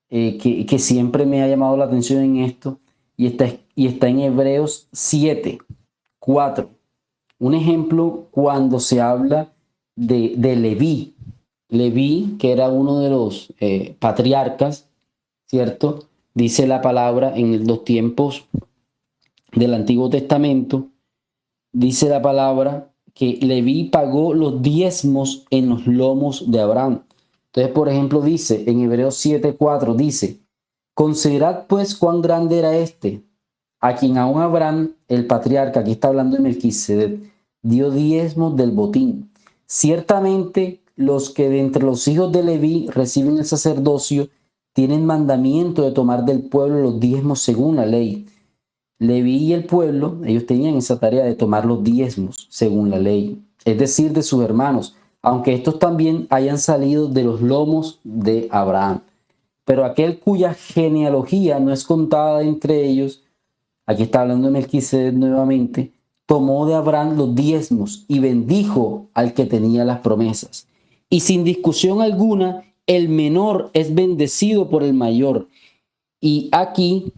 que siempre me ha llamado la atención en esto, y está en Hebreos 7:4. Un ejemplo cuando se habla de Leví. Leví, que era uno de los patriarcas, ¿cierto? Dice la palabra en los tiempos del Antiguo Testamento, dice la palabra que Leví pagó los diezmos en los lomos de Abraham. Entonces, por ejemplo, dice en Hebreos 7:4, dice, considerad pues cuán grande era este, a quien aún Abraham, el patriarca, aquí está hablando de Melquisedec, dio diezmos del botín. Ciertamente los que de entre los hijos de Leví reciben el sacerdocio tienen mandamiento de tomar del pueblo los diezmos según la ley. Leví y el pueblo, ellos tenían esa tarea de tomar los diezmos según la ley, es decir, de sus hermanos, aunque estos también hayan salido de los lomos de Abraham. pero aquel cuya genealogía no es contada entre ellos, aquí está hablando de Melquisedec nuevamente, tomó de Abraham los diezmos y bendijo al que tenía las promesas. Y sin discusión alguna, el menor es bendecido por el mayor. Y aquí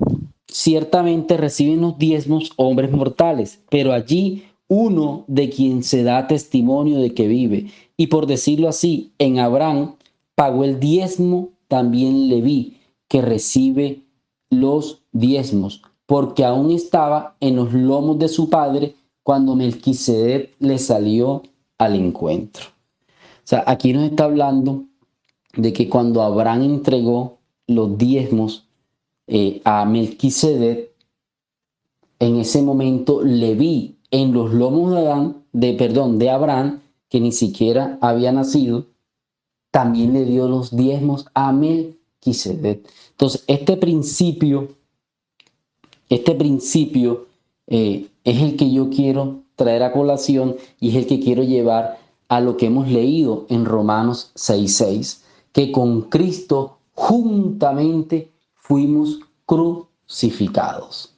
ciertamente reciben los diezmos hombres mortales, pero allí uno de quien se da testimonio de que vive. Y por decirlo así, en Abraham pagó el diezmo también Leví, que recibe los diezmos, porque aún estaba en los lomos de su padre cuando Melquisedec le salió al encuentro. O sea, aquí nos está hablando de que cuando Abraham entregó los diezmos a Melquisedec, en ese momento Leví, en los lomos de Abraham, que ni siquiera había nacido, también le dio los diezmos a Melquisedec. Entonces, este principio es el que yo quiero traer a colación y es el que quiero llevar a lo que hemos leído en Romanos 6:6, que con Cristo juntamente fuimos crucificados.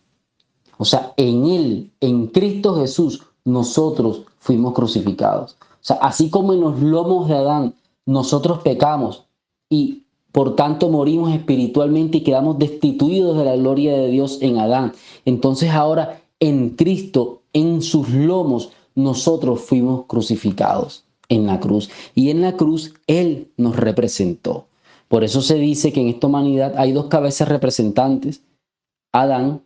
O sea, en Él, en Cristo Jesús, nosotros fuimos crucificados. O sea, así como en los lomos de Adán nosotros pecamos y por tanto morimos espiritualmente y quedamos destituidos de la gloria de Dios en Adán. Entonces ahora en Cristo, en sus lomos, nosotros fuimos crucificados en la cruz. Y en la cruz Él nos representó. Por eso se dice que en esta humanidad hay dos cabezas representantes. Adán,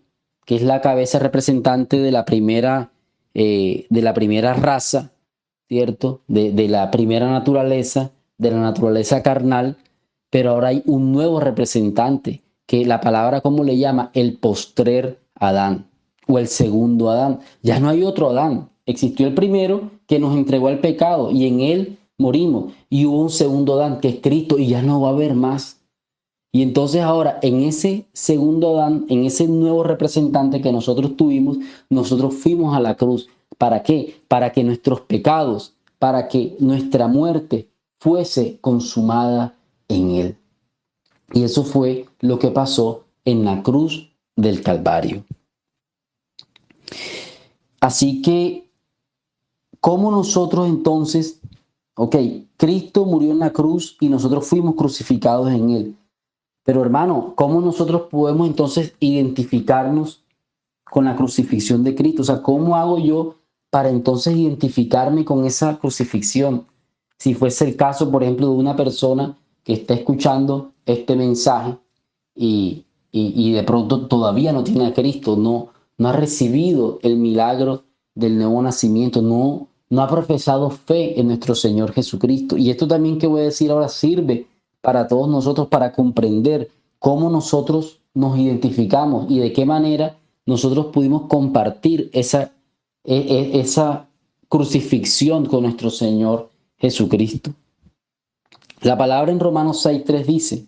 que es la cabeza representante de la primera raza, ¿cierto? De la primera naturaleza, de la naturaleza carnal, pero ahora hay un nuevo representante, que la palabra, ¿cómo le llama? El postrer Adán, o el segundo Adán. Ya no hay otro Adán. Existió el primero que nos entregó al pecado y en él morimos. Y hubo un segundo Adán, que es Cristo, y ya no va a haber más. Y entonces ahora en ese segundo Adán, en ese nuevo representante que nosotros tuvimos, nosotros fuimos a la cruz. ¿Para qué? Para que nuestros pecados, para que nuestra muerte fuese consumada en Él. Y eso fue lo que pasó en la cruz del Calvario. Así que, ¿cómo nosotros entonces, Cristo murió en la cruz y nosotros fuimos crucificados en Él? Pero hermano, ¿cómo nosotros podemos entonces identificarnos con la crucifixión de Cristo? O sea, ¿cómo hago yo para entonces identificarme con esa crucifixión? Si fuese el caso, por ejemplo, de una persona que está escuchando este mensaje y de pronto todavía no tiene a Cristo, no ha recibido el milagro del nuevo nacimiento, no ha profesado fe en nuestro Señor Jesucristo. Y esto también que voy a decir ahora sirve para todos nosotros, para comprender cómo nosotros nos identificamos y de qué manera nosotros pudimos compartir esa crucifixión con nuestro Señor Jesucristo. La palabra en Romanos 6:3 dice: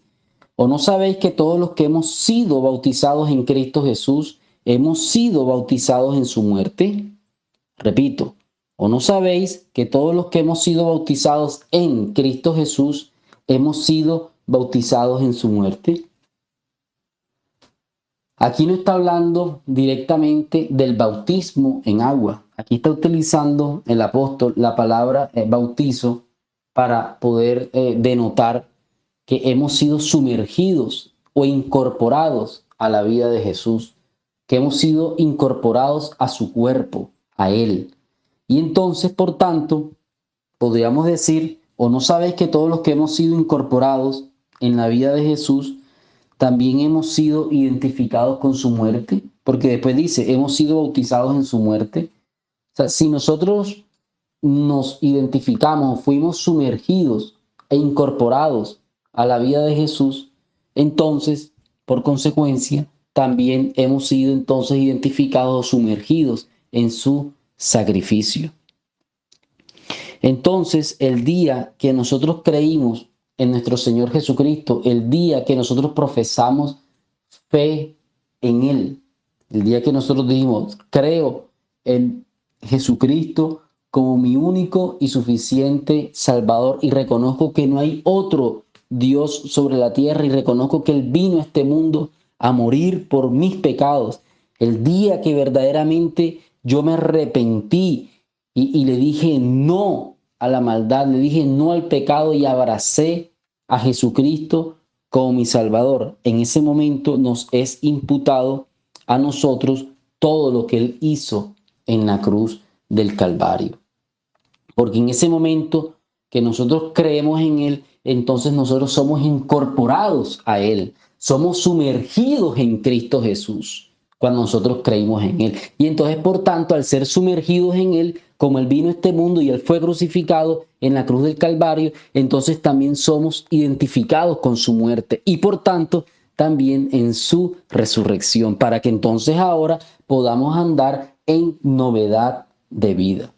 ¿o no sabéis que todos los que hemos sido bautizados en Cristo Jesús, hemos sido bautizados en su muerte? Repito, ¿o no sabéis que todos los que hemos sido bautizados en Cristo Jesús, hemos sido bautizados en su muerte? Aquí no está hablando directamente del bautismo en agua. Aquí está utilizando el apóstol la palabra bautizo para poder denotar que hemos sido sumergidos o incorporados a la vida de Jesús, que hemos sido incorporados a su cuerpo, a Él. Y entonces, por tanto, podríamos decir, ¿o no sabéis que todos los que hemos sido incorporados en la vida de Jesús, también hemos sido identificados con su muerte? Porque después dice, hemos sido bautizados en su muerte. O sea, si nosotros nos identificamos, fuimos sumergidos e incorporados a la vida de Jesús, entonces, por consecuencia, también hemos sido entonces identificados o sumergidos en su sacrificio. Entonces, el día que nosotros creímos en nuestro Señor Jesucristo, el día que nosotros profesamos fe en Él, el día que nosotros dijimos, creo en Jesucristo como mi único y suficiente Salvador y reconozco que no hay otro Dios sobre la tierra y reconozco que Él vino a este mundo a morir por mis pecados. El día que verdaderamente yo me arrepentí y le dije no a la maldad, le dije no al pecado y abracé a Jesucristo como mi Salvador. En ese momento nos es imputado a nosotros todo lo que Él hizo en la cruz del Calvario. Porque en ese momento que nosotros creemos en Él, entonces nosotros somos incorporados a Él, somos sumergidos en Cristo Jesús cuando nosotros creímos en Él. Y entonces, por tanto, al ser sumergidos en Él, como Él vino a este mundo y Él fue crucificado en la cruz del Calvario, entonces también somos identificados con su muerte y por tanto también en su resurrección, para que entonces ahora podamos andar en novedad de vida.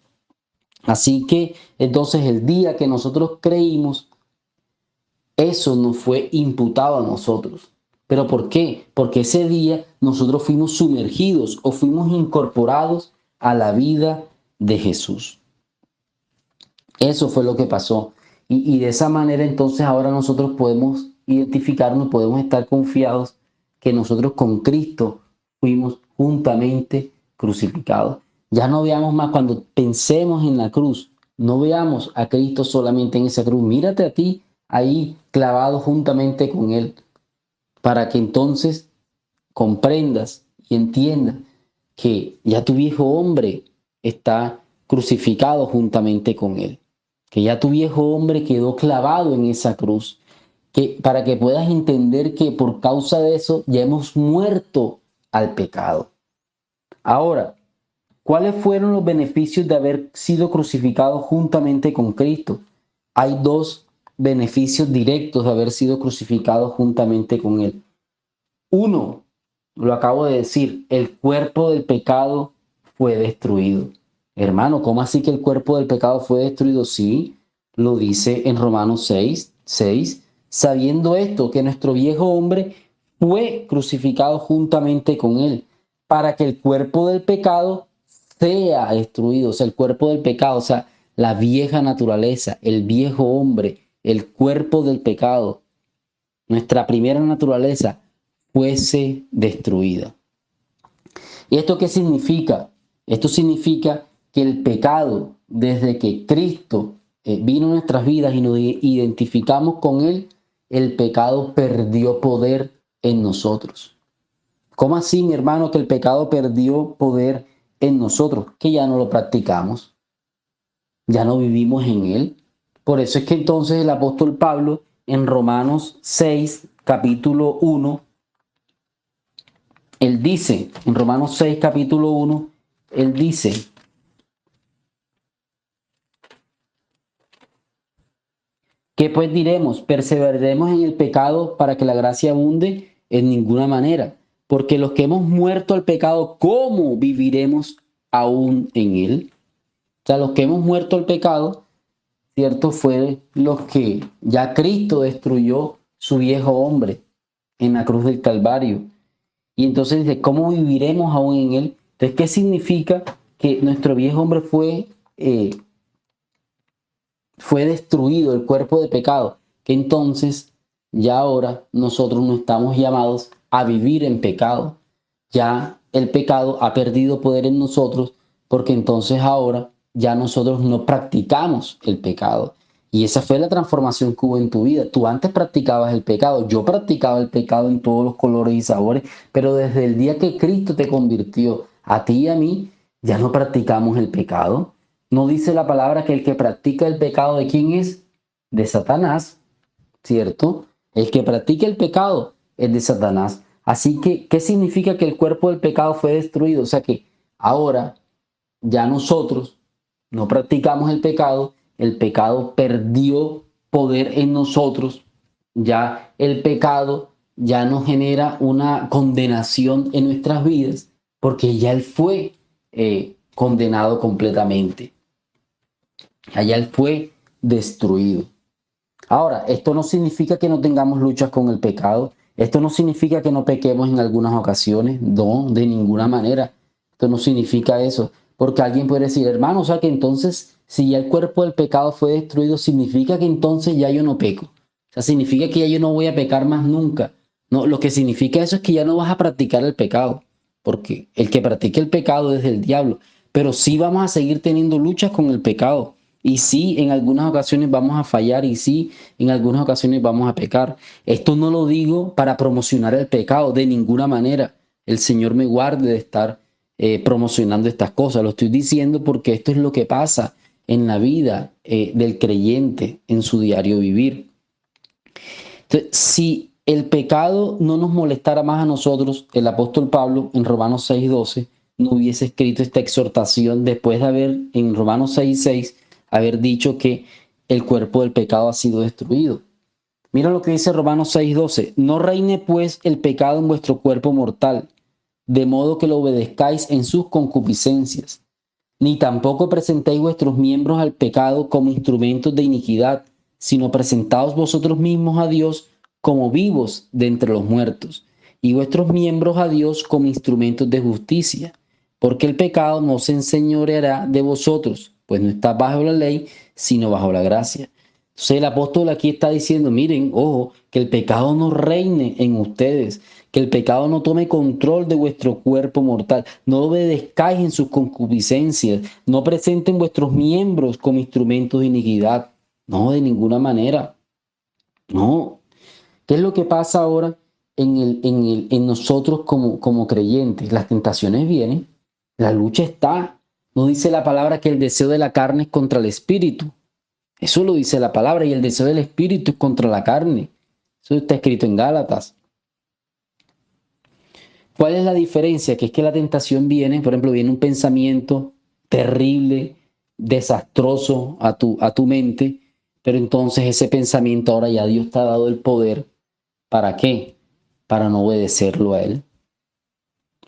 Así que entonces el día que nosotros creímos, eso nos fue imputado a nosotros. ¿Pero por qué? Porque ese día nosotros fuimos sumergidos o fuimos incorporados a la vida de Jesús. Eso fue lo que pasó. Y de esa manera entonces ahora nosotros podemos identificarnos, podemos estar confiados que nosotros con Cristo fuimos juntamente crucificados. Ya no veamos más cuando pensemos en la cruz, no veamos a Cristo solamente en esa cruz. Mírate a ti ahí clavado juntamente con Él, para que entonces comprendas y entiendas que ya tu viejo hombre está crucificado juntamente con Él, que ya tu viejo hombre quedó clavado en esa cruz, que para que puedas entender que por causa de eso ya hemos muerto al pecado. Ahora, ¿cuáles fueron los beneficios de haber sido crucificado juntamente con Cristo? Hay dos beneficios directos de haber sido crucificado juntamente con Él. Uno, lo acabo de decir, el cuerpo del pecado fue destruido. Hermano, ¿cómo así que el cuerpo del pecado fue destruido? Sí, lo dice en Romanos 6, sabiendo esto, que nuestro viejo hombre fue crucificado juntamente con Él, para que el cuerpo del pecado sea destruido. O sea, el cuerpo del pecado, o sea, la vieja naturaleza, el viejo hombre, el cuerpo del pecado, nuestra primera naturaleza, fuese destruida. ¿Y esto qué significa? Esto significa que el pecado, desde que Cristo vino a nuestras vidas y nos identificamos con Él, el pecado perdió poder en nosotros. ¿Cómo así, mi hermano, que el pecado perdió poder en nosotros? Que ya no lo practicamos, ya no vivimos en Él. Por eso es que entonces el apóstol Pablo en Romanos 6, capítulo 1, él dice, en Romanos 6, capítulo 1, él dice, ¿qué pues diremos? ¿Perseveraremos en el pecado para que la gracia abunde? En ninguna manera, porque los que hemos muerto al pecado, ¿cómo viviremos aún en él? O sea, los que hemos muerto al pecado, ¿cierto? Fue los que ya Cristo destruyó su viejo hombre en la cruz del Calvario. Y entonces dice, ¿cómo viviremos aún en él? Entonces, ¿qué significa que nuestro viejo hombre fue destruido, el cuerpo de pecado? Que entonces ya ahora nosotros no estamos llamados a vivir en pecado. Ya el pecado ha perdido poder en nosotros, porque entonces ahora ya nosotros no practicamos el pecado. Y esa fue la transformación que hubo en tu vida. Tú antes practicabas el pecado, yo practicaba el pecado en todos los colores y sabores, pero desde el día que Cristo te convirtió a ti y a mí, ya no practicamos el pecado. No dice la palabra que el que practica el pecado, ¿de quién es? De Satanás, ¿cierto? El que practica el pecado es de Satanás. Así que, ¿qué significa que el cuerpo del pecado fue destruido? O sea que ahora ya nosotros no practicamos el pecado perdió poder en nosotros, ya el pecado ya no genera una condenación en nuestras vidas, porque ya él fue condenado completamente, allá él fue destruido. Ahora, esto no significa que no tengamos luchas con el pecado, esto no significa que no pequemos en algunas ocasiones, no, de ninguna manera, esto no significa eso. Porque alguien puede decir, hermano, o sea que entonces, si ya el cuerpo del pecado fue destruido, significa que entonces ya yo no peco. O sea, significa que ya yo no voy a pecar más nunca. No, lo que significa eso es que ya no vas a practicar el pecado, porque el que practica el pecado es el diablo. Pero sí vamos a seguir teniendo luchas con el pecado. Y sí, en algunas ocasiones vamos a fallar y sí, en algunas ocasiones vamos a pecar. Esto no lo digo para promocionar el pecado de ninguna manera. El Señor me guarde de estar promocionando estas cosas. Lo estoy diciendo porque esto es lo que pasa en la vida del creyente en su diario vivir. Entonces, si el pecado no nos molestara más a nosotros, el apóstol Pablo en Romanos 6:12 no hubiese escrito esta exhortación después de haber en Romanos 6:6 haber dicho que el cuerpo del pecado ha sido destruido. Mira lo que dice Romanos 6:12: no reine pues el pecado en vuestro cuerpo mortal, de modo que lo obedezcáis en sus concupiscencias, ni tampoco presentéis vuestros miembros al pecado como instrumentos de iniquidad, sino presentaos vosotros mismos a Dios como vivos de entre los muertos, y vuestros miembros a Dios como instrumentos de justicia, porque el pecado no se enseñoreará de vosotros, pues no está bajo la ley, sino bajo la gracia. Entonces el apóstol aquí está diciendo, miren, ojo, que el pecado no reine en ustedes, que el pecado no tome control de vuestro cuerpo mortal, no obedezcáis en sus concupiscencias, no presenten vuestros miembros como instrumentos de iniquidad. No, de ninguna manera. No. ¿Qué es lo que pasa ahora en nosotros como creyentes? Las tentaciones vienen, la lucha está. No dice la palabra que el deseo de la carne es contra el espíritu. Eso lo dice la palabra, y el deseo del espíritu es contra la carne. Eso está escrito en Gálatas. ¿Cuál es la diferencia? Que es que la tentación viene, por ejemplo, viene un pensamiento terrible, desastroso a tu mente, pero entonces ese pensamiento ahora ya Dios te ha dado el poder. ¿Para qué? Para no obedecerlo a Él.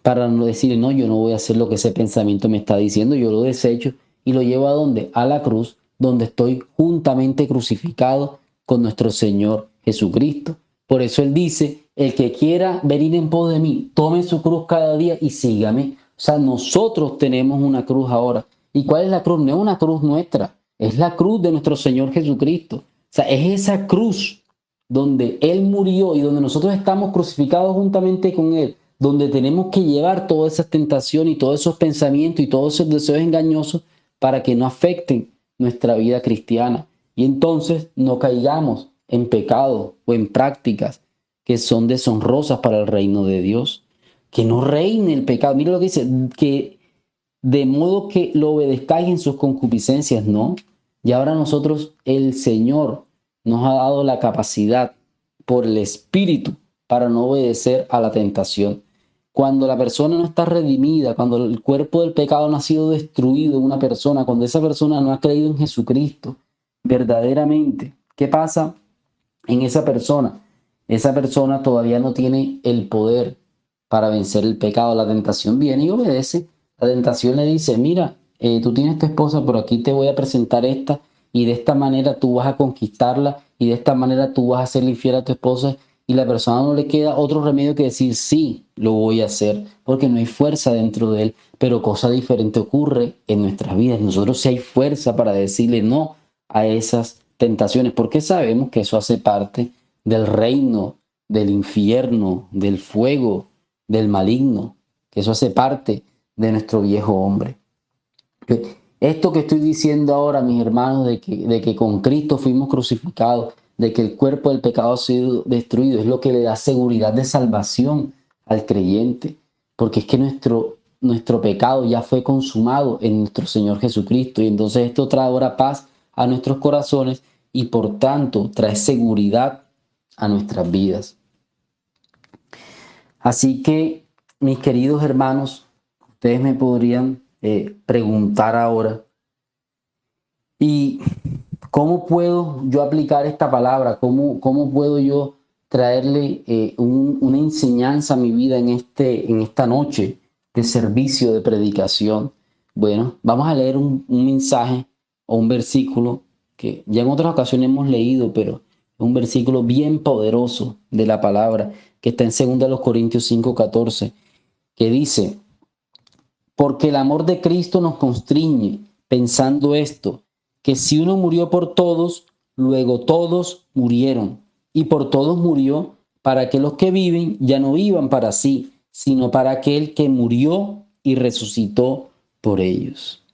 Para no decir, no, yo no voy a hacer lo que ese pensamiento me está diciendo, yo lo desecho y lo llevo ¿a dónde? A la cruz, donde estoy juntamente crucificado con nuestro Señor Jesucristo. Por eso Él dice, el que quiera venir en pos de mí, tome su cruz cada día y sígame. O sea, nosotros tenemos una cruz ahora. ¿Y cuál es la cruz? No es una cruz nuestra, es la cruz de nuestro Señor Jesucristo. O sea, es esa cruz donde Él murió y donde nosotros estamos crucificados juntamente con Él, donde tenemos que llevar todas esas tentaciones y todos esos pensamientos y todos esos deseos engañosos para que no afecten nuestra vida cristiana. Y entonces no caigamos en pecado o en prácticas que son deshonrosas para el reino de Dios. Que no reine el pecado. Mira lo que dice, que de modo que lo obedezcáis en sus concupiscencias, ¿no? Y ahora nosotros, el Señor nos ha dado la capacidad por el Espíritu para no obedecer a la tentación. Cuando la persona no está redimida, cuando el cuerpo del pecado no ha sido destruido en una persona, cuando esa persona no ha creído en Jesucristo verdaderamente, ¿qué pasa en esa persona? Esa persona todavía no tiene el poder para vencer el pecado. La tentación viene y obedece. La tentación le dice, mira, tú tienes tu esposa, pero aquí te voy a presentar esta, y de esta manera tú vas a conquistarla, y de esta manera tú vas a ser infiel a tu esposa, y la persona no le queda otro remedio que decir, sí, lo voy a hacer, porque no hay fuerza dentro de él. Pero cosa diferente ocurre en nuestras vidas. Nosotros sí hay fuerza para decirle no a esas tentaciones, porque sabemos que eso hace parte del reino, del infierno, del fuego, del maligno, que eso hace parte de nuestro viejo hombre. Esto que estoy diciendo ahora, mis hermanos, de que con Cristo fuimos crucificados, de que el cuerpo del pecado ha sido destruido, es lo que le da seguridad de salvación al creyente, porque es que nuestro pecado ya fue consumado en nuestro Señor Jesucristo, y entonces esto trae ahora paz a nuestros corazones y por tanto trae seguridad a nuestras vidas. Así que, mis queridos hermanos, ustedes me podrían preguntar ahora, ¿y cómo puedo yo aplicar esta palabra? ¿Cómo puedo yo traerle una enseñanza a mi vida en esta noche de servicio, de predicación? Bueno, vamos a leer un mensaje o un versículo que ya en otras ocasiones hemos leído, pero es un versículo bien poderoso de la palabra que está en 2 Corintios 5:14, que dice, porque el amor de Cristo nos constriñe, pensando esto, que si uno murió por todos, luego todos murieron y por todos murió, para que los que viven ya no vivan para sí, sino para aquel que murió y resucitó por ellos.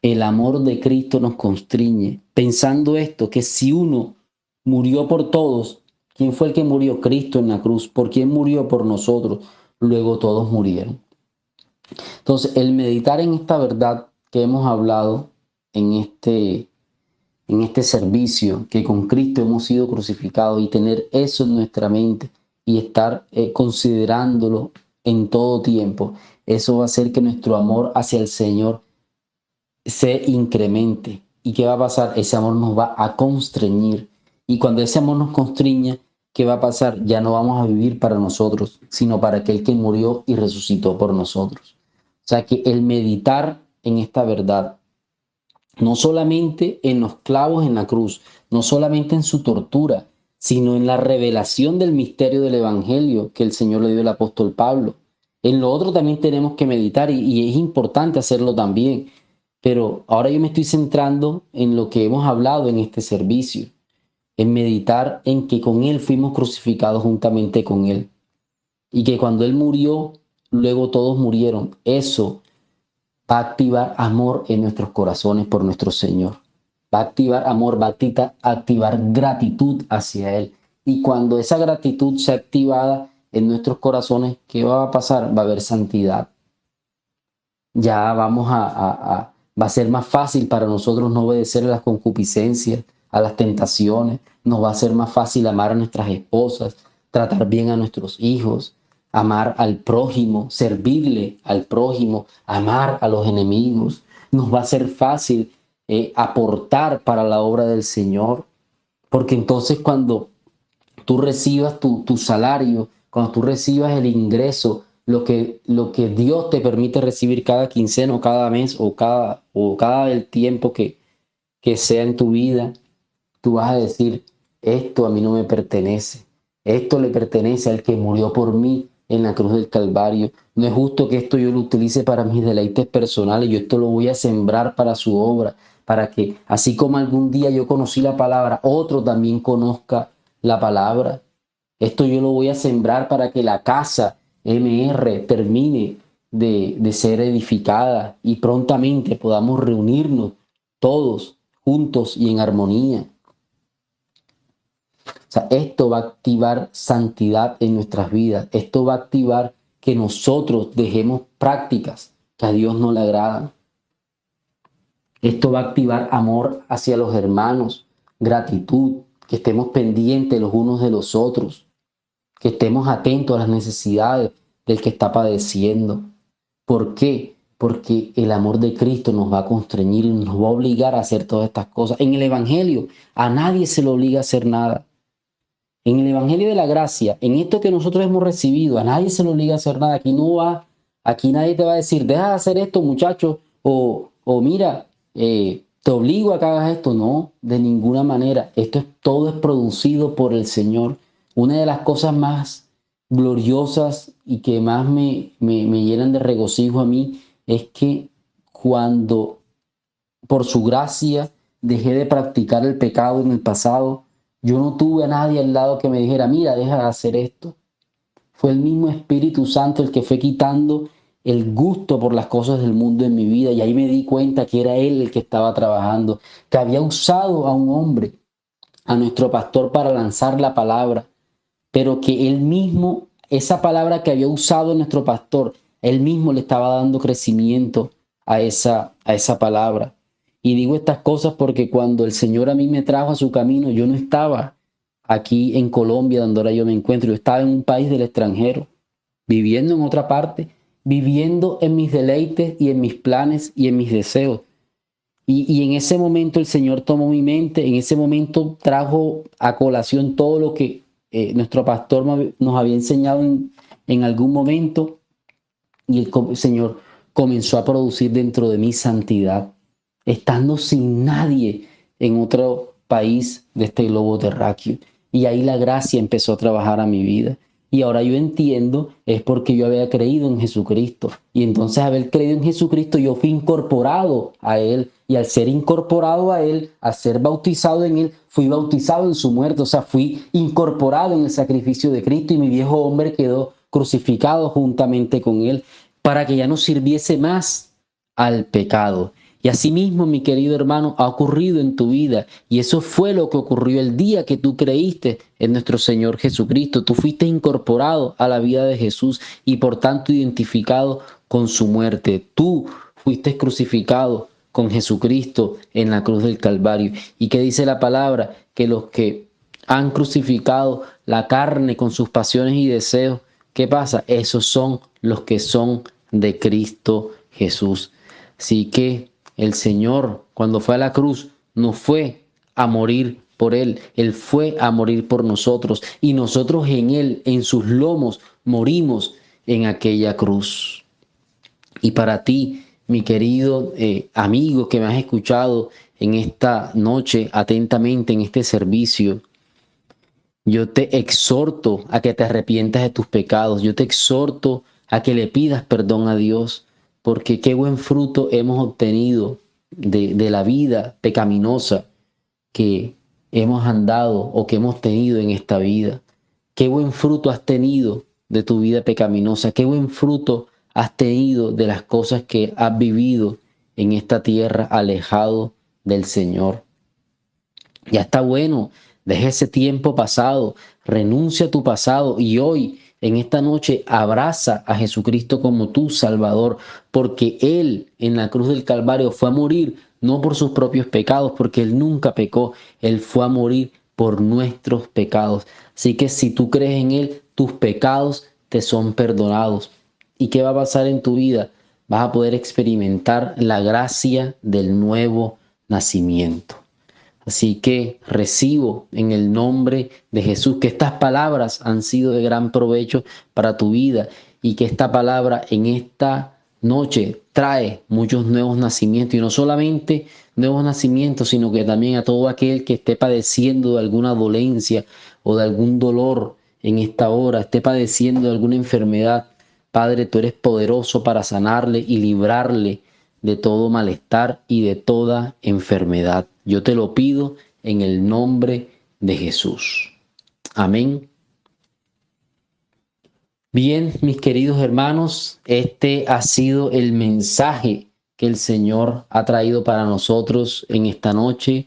El amor de Cristo nos constriñe, pensando esto, que si uno murió por todos, ¿quién fue el que murió? Cristo en la cruz. ¿Por quién murió? Por nosotros. Luego todos murieron. Entonces, el meditar en esta verdad que hemos hablado en este servicio, que con Cristo hemos sido crucificados, y tener eso en nuestra mente y estar considerándolo en todo tiempo, eso va a hacer que nuestro amor hacia el Señor se incremente. ¿Y qué va a pasar? Ese amor nos va a constreñir. Y cuando ese amor nos constriña, ¿qué va a pasar? Ya no vamos a vivir para nosotros, sino para aquel que murió y resucitó por nosotros. O sea que el meditar en esta verdad, no solamente en los clavos en la cruz, no solamente en su tortura, sino en la revelación del misterio del Evangelio que el Señor le dio al apóstol Pablo. En lo otro también tenemos que meditar y es importante hacerlo también. Pero ahora yo me estoy centrando en lo que hemos hablado en este servicio, en meditar en que con Él fuimos crucificados juntamente con Él y que cuando Él murió, luego todos murieron. Eso va a activar amor en nuestros corazones por nuestro Señor. Va a activar amor, va a activar gratitud hacia Él. Y cuando esa gratitud sea activada en nuestros corazones, ¿qué va a pasar? Va a haber santidad. Ya va a ser más fácil para nosotros no obedecer a las concupiscencias, a las tentaciones. Nos va a ser más fácil amar a nuestras esposas, tratar bien a nuestros hijos, amar al prójimo, servirle al prójimo, amar a los enemigos. Nos va a ser fácil aportar para la obra del Señor, porque entonces cuando tú recibas tu salario, cuando tú recibas el ingreso, lo que Dios te permite recibir cada quincena o cada mes o cada el tiempo que sea en tu vida, tú vas a decir, esto a mí no me pertenece, esto le pertenece al que murió por mí en la cruz del Calvario. No es justo que esto yo lo utilice para mis deleites personales, yo esto lo voy a sembrar para su obra, para que así como algún día yo conocí la palabra, otro también conozca la palabra. Esto yo lo voy a sembrar para que la casa MR termine de ser edificada y prontamente podamos reunirnos todos juntos y en armonía. O sea, esto va a activar santidad en nuestras vidas. Esto va a activar que nosotros dejemos prácticas que a Dios no le agradan. Esto va a activar amor hacia los hermanos, gratitud, que estemos pendientes los unos de los otros, que estemos atentos a las necesidades del que está padeciendo. ¿Por qué? Porque el amor de Cristo nos va a constreñir y nos va a obligar a hacer todas estas cosas. En el Evangelio a nadie se le obliga a hacer nada. En el Evangelio de la Gracia, en esto que nosotros hemos recibido, a nadie se le obliga a hacer nada. Aquí nadie te va a decir, deja de hacer esto, muchacho, o mira, te obligo a que hagas esto. No, de ninguna manera. Todo es producido por el Señor. Una de las cosas más gloriosas y que más me llenan de regocijo a mí es que cuando por su gracia dejé de practicar el pecado en el pasado, yo no tuve a nadie al lado que me dijera, mira, deja de hacer esto. Fue el mismo Espíritu Santo el que fue quitando el gusto por las cosas del mundo en mi vida, y ahí me di cuenta que era Él el que estaba trabajando, que había usado a un hombre, a nuestro pastor, para lanzar la palabra, pero que Él mismo, esa palabra que había usado nuestro pastor, Él mismo le estaba dando crecimiento a esa palabra. Y digo estas cosas porque cuando el Señor a mí me trajo a su camino, yo no estaba aquí en Colombia, donde ahora yo me encuentro. Yo estaba en un país del extranjero, viviendo en otra parte, viviendo en mis deleites y en mis planes y en mis deseos. Y en ese momento el Señor tomó mi mente, en ese momento trajo a colación todo lo que nuestro pastor nos había enseñado en algún momento, y el Señor comenzó a producir dentro de mí santidad, estando sin nadie en otro país de este globo terráqueo. Y ahí la gracia empezó a trabajar a mi vida. y ahora yo entiendo es porque yo había creído en Jesucristo. Y entonces haber creído en Jesucristo yo fui incorporado a Él, y al ser incorporado a Él, al ser bautizado en Él, fui bautizado en su muerte, o sea, fui incorporado en el sacrificio de Cristo y mi viejo hombre quedó crucificado juntamente con Él para que ya no sirviese más al pecado. Y asimismo, mi querido hermano, ha ocurrido en tu vida. Y eso fue lo que ocurrió el día que tú creíste en nuestro Señor Jesucristo. Tú fuiste incorporado a la vida de Jesús y por tanto identificado con su muerte. Tú fuiste crucificado con Jesucristo en la cruz del Calvario. ¿Y qué dice la palabra? Que los que han crucificado la carne con sus pasiones y deseos, ¿qué pasa? Esos son los que son de Cristo Jesús. Así que el Señor, cuando fue a la cruz, no fue a morir por Él, Él fue a morir por nosotros y nosotros en Él, en sus lomos, morimos en aquella cruz. Y para ti, mi querido amigo que me has escuchado en esta noche atentamente en este servicio, yo te exhorto a que te arrepientas de tus pecados, yo te exhorto a que le pidas perdón a Dios, porque qué buen fruto hemos obtenido de la vida pecaminosa que hemos andado o que hemos tenido en esta vida. Qué buen fruto has tenido de tu vida pecaminosa, qué buen fruto has tenido de las cosas que has vivido en esta tierra alejado del Señor. Ya está bueno, deja ese tiempo pasado, renuncia a tu pasado y hoy, en esta noche, abraza a Jesucristo como tu Salvador, porque Él en la cruz del Calvario fue a morir no por sus propios pecados, porque Él nunca pecó, Él fue a morir por nuestros pecados. Así que si tú crees en Él, tus pecados te son perdonados. ¿Y qué va a pasar en tu vida? Vas a poder experimentar la gracia del nuevo nacimiento. Así que recibo en el nombre de Jesús que estas palabras han sido de gran provecho para tu vida y que esta palabra en esta noche trae muchos nuevos nacimientos y no solamente nuevos nacimientos, sino que también a todo aquel que esté padeciendo de alguna dolencia o de algún dolor en esta hora, esté padeciendo de alguna enfermedad. Padre, tú eres poderoso para sanarle y librarle de todo malestar y de toda enfermedad. Yo te lo pido en el nombre de Jesús. Amén. Bien, mis queridos hermanos, este ha sido el mensaje que el Señor ha traído para nosotros en esta noche.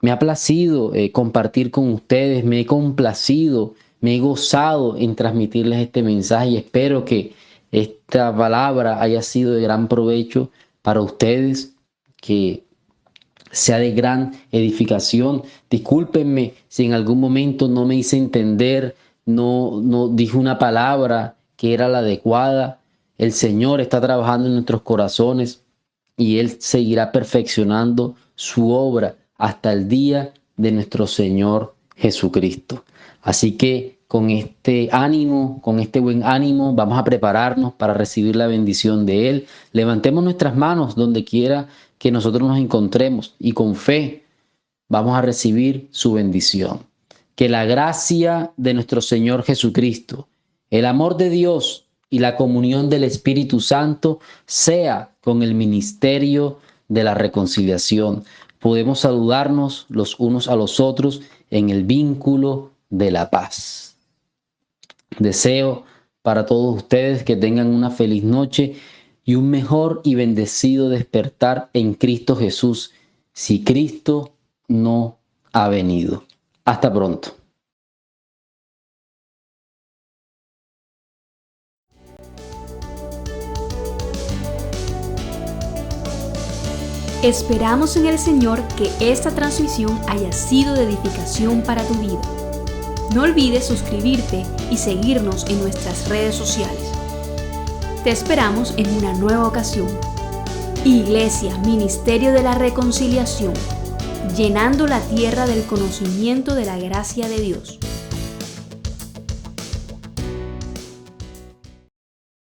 Me ha placido compartir con ustedes, me he complacido, me he gozado en transmitirles este mensaje y espero que esta palabra haya sido de gran provecho para ustedes, que sea de gran edificación. Discúlpenme si en algún momento no me hice entender, no dije una palabra que era la adecuada. El Señor está trabajando en nuestros corazones y Él seguirá perfeccionando su obra hasta el día de nuestro Señor Jesucristo. Así que con este ánimo, con este buen ánimo, vamos a prepararnos para recibir la bendición de Él. Levantemos nuestras manos donde quiera que nosotros nos encontremos y con fe vamos a recibir su bendición. Que la gracia de nuestro Señor Jesucristo, el amor de Dios y la comunión del Espíritu Santo sea con el ministerio de la reconciliación. Podemos saludarnos los unos a los otros en el vínculo de la paz. Deseo para todos ustedes que tengan una feliz noche y un mejor y bendecido despertar en Cristo Jesús, si Cristo no ha venido. Hasta pronto. Esperamos en el Señor que esta transmisión haya sido de edificación para tu vida. No olvides suscribirte y seguirnos en nuestras redes sociales. Te esperamos en una nueva ocasión. Iglesia, Ministerio de la Reconciliación, llenando la tierra del conocimiento de la gracia de Dios.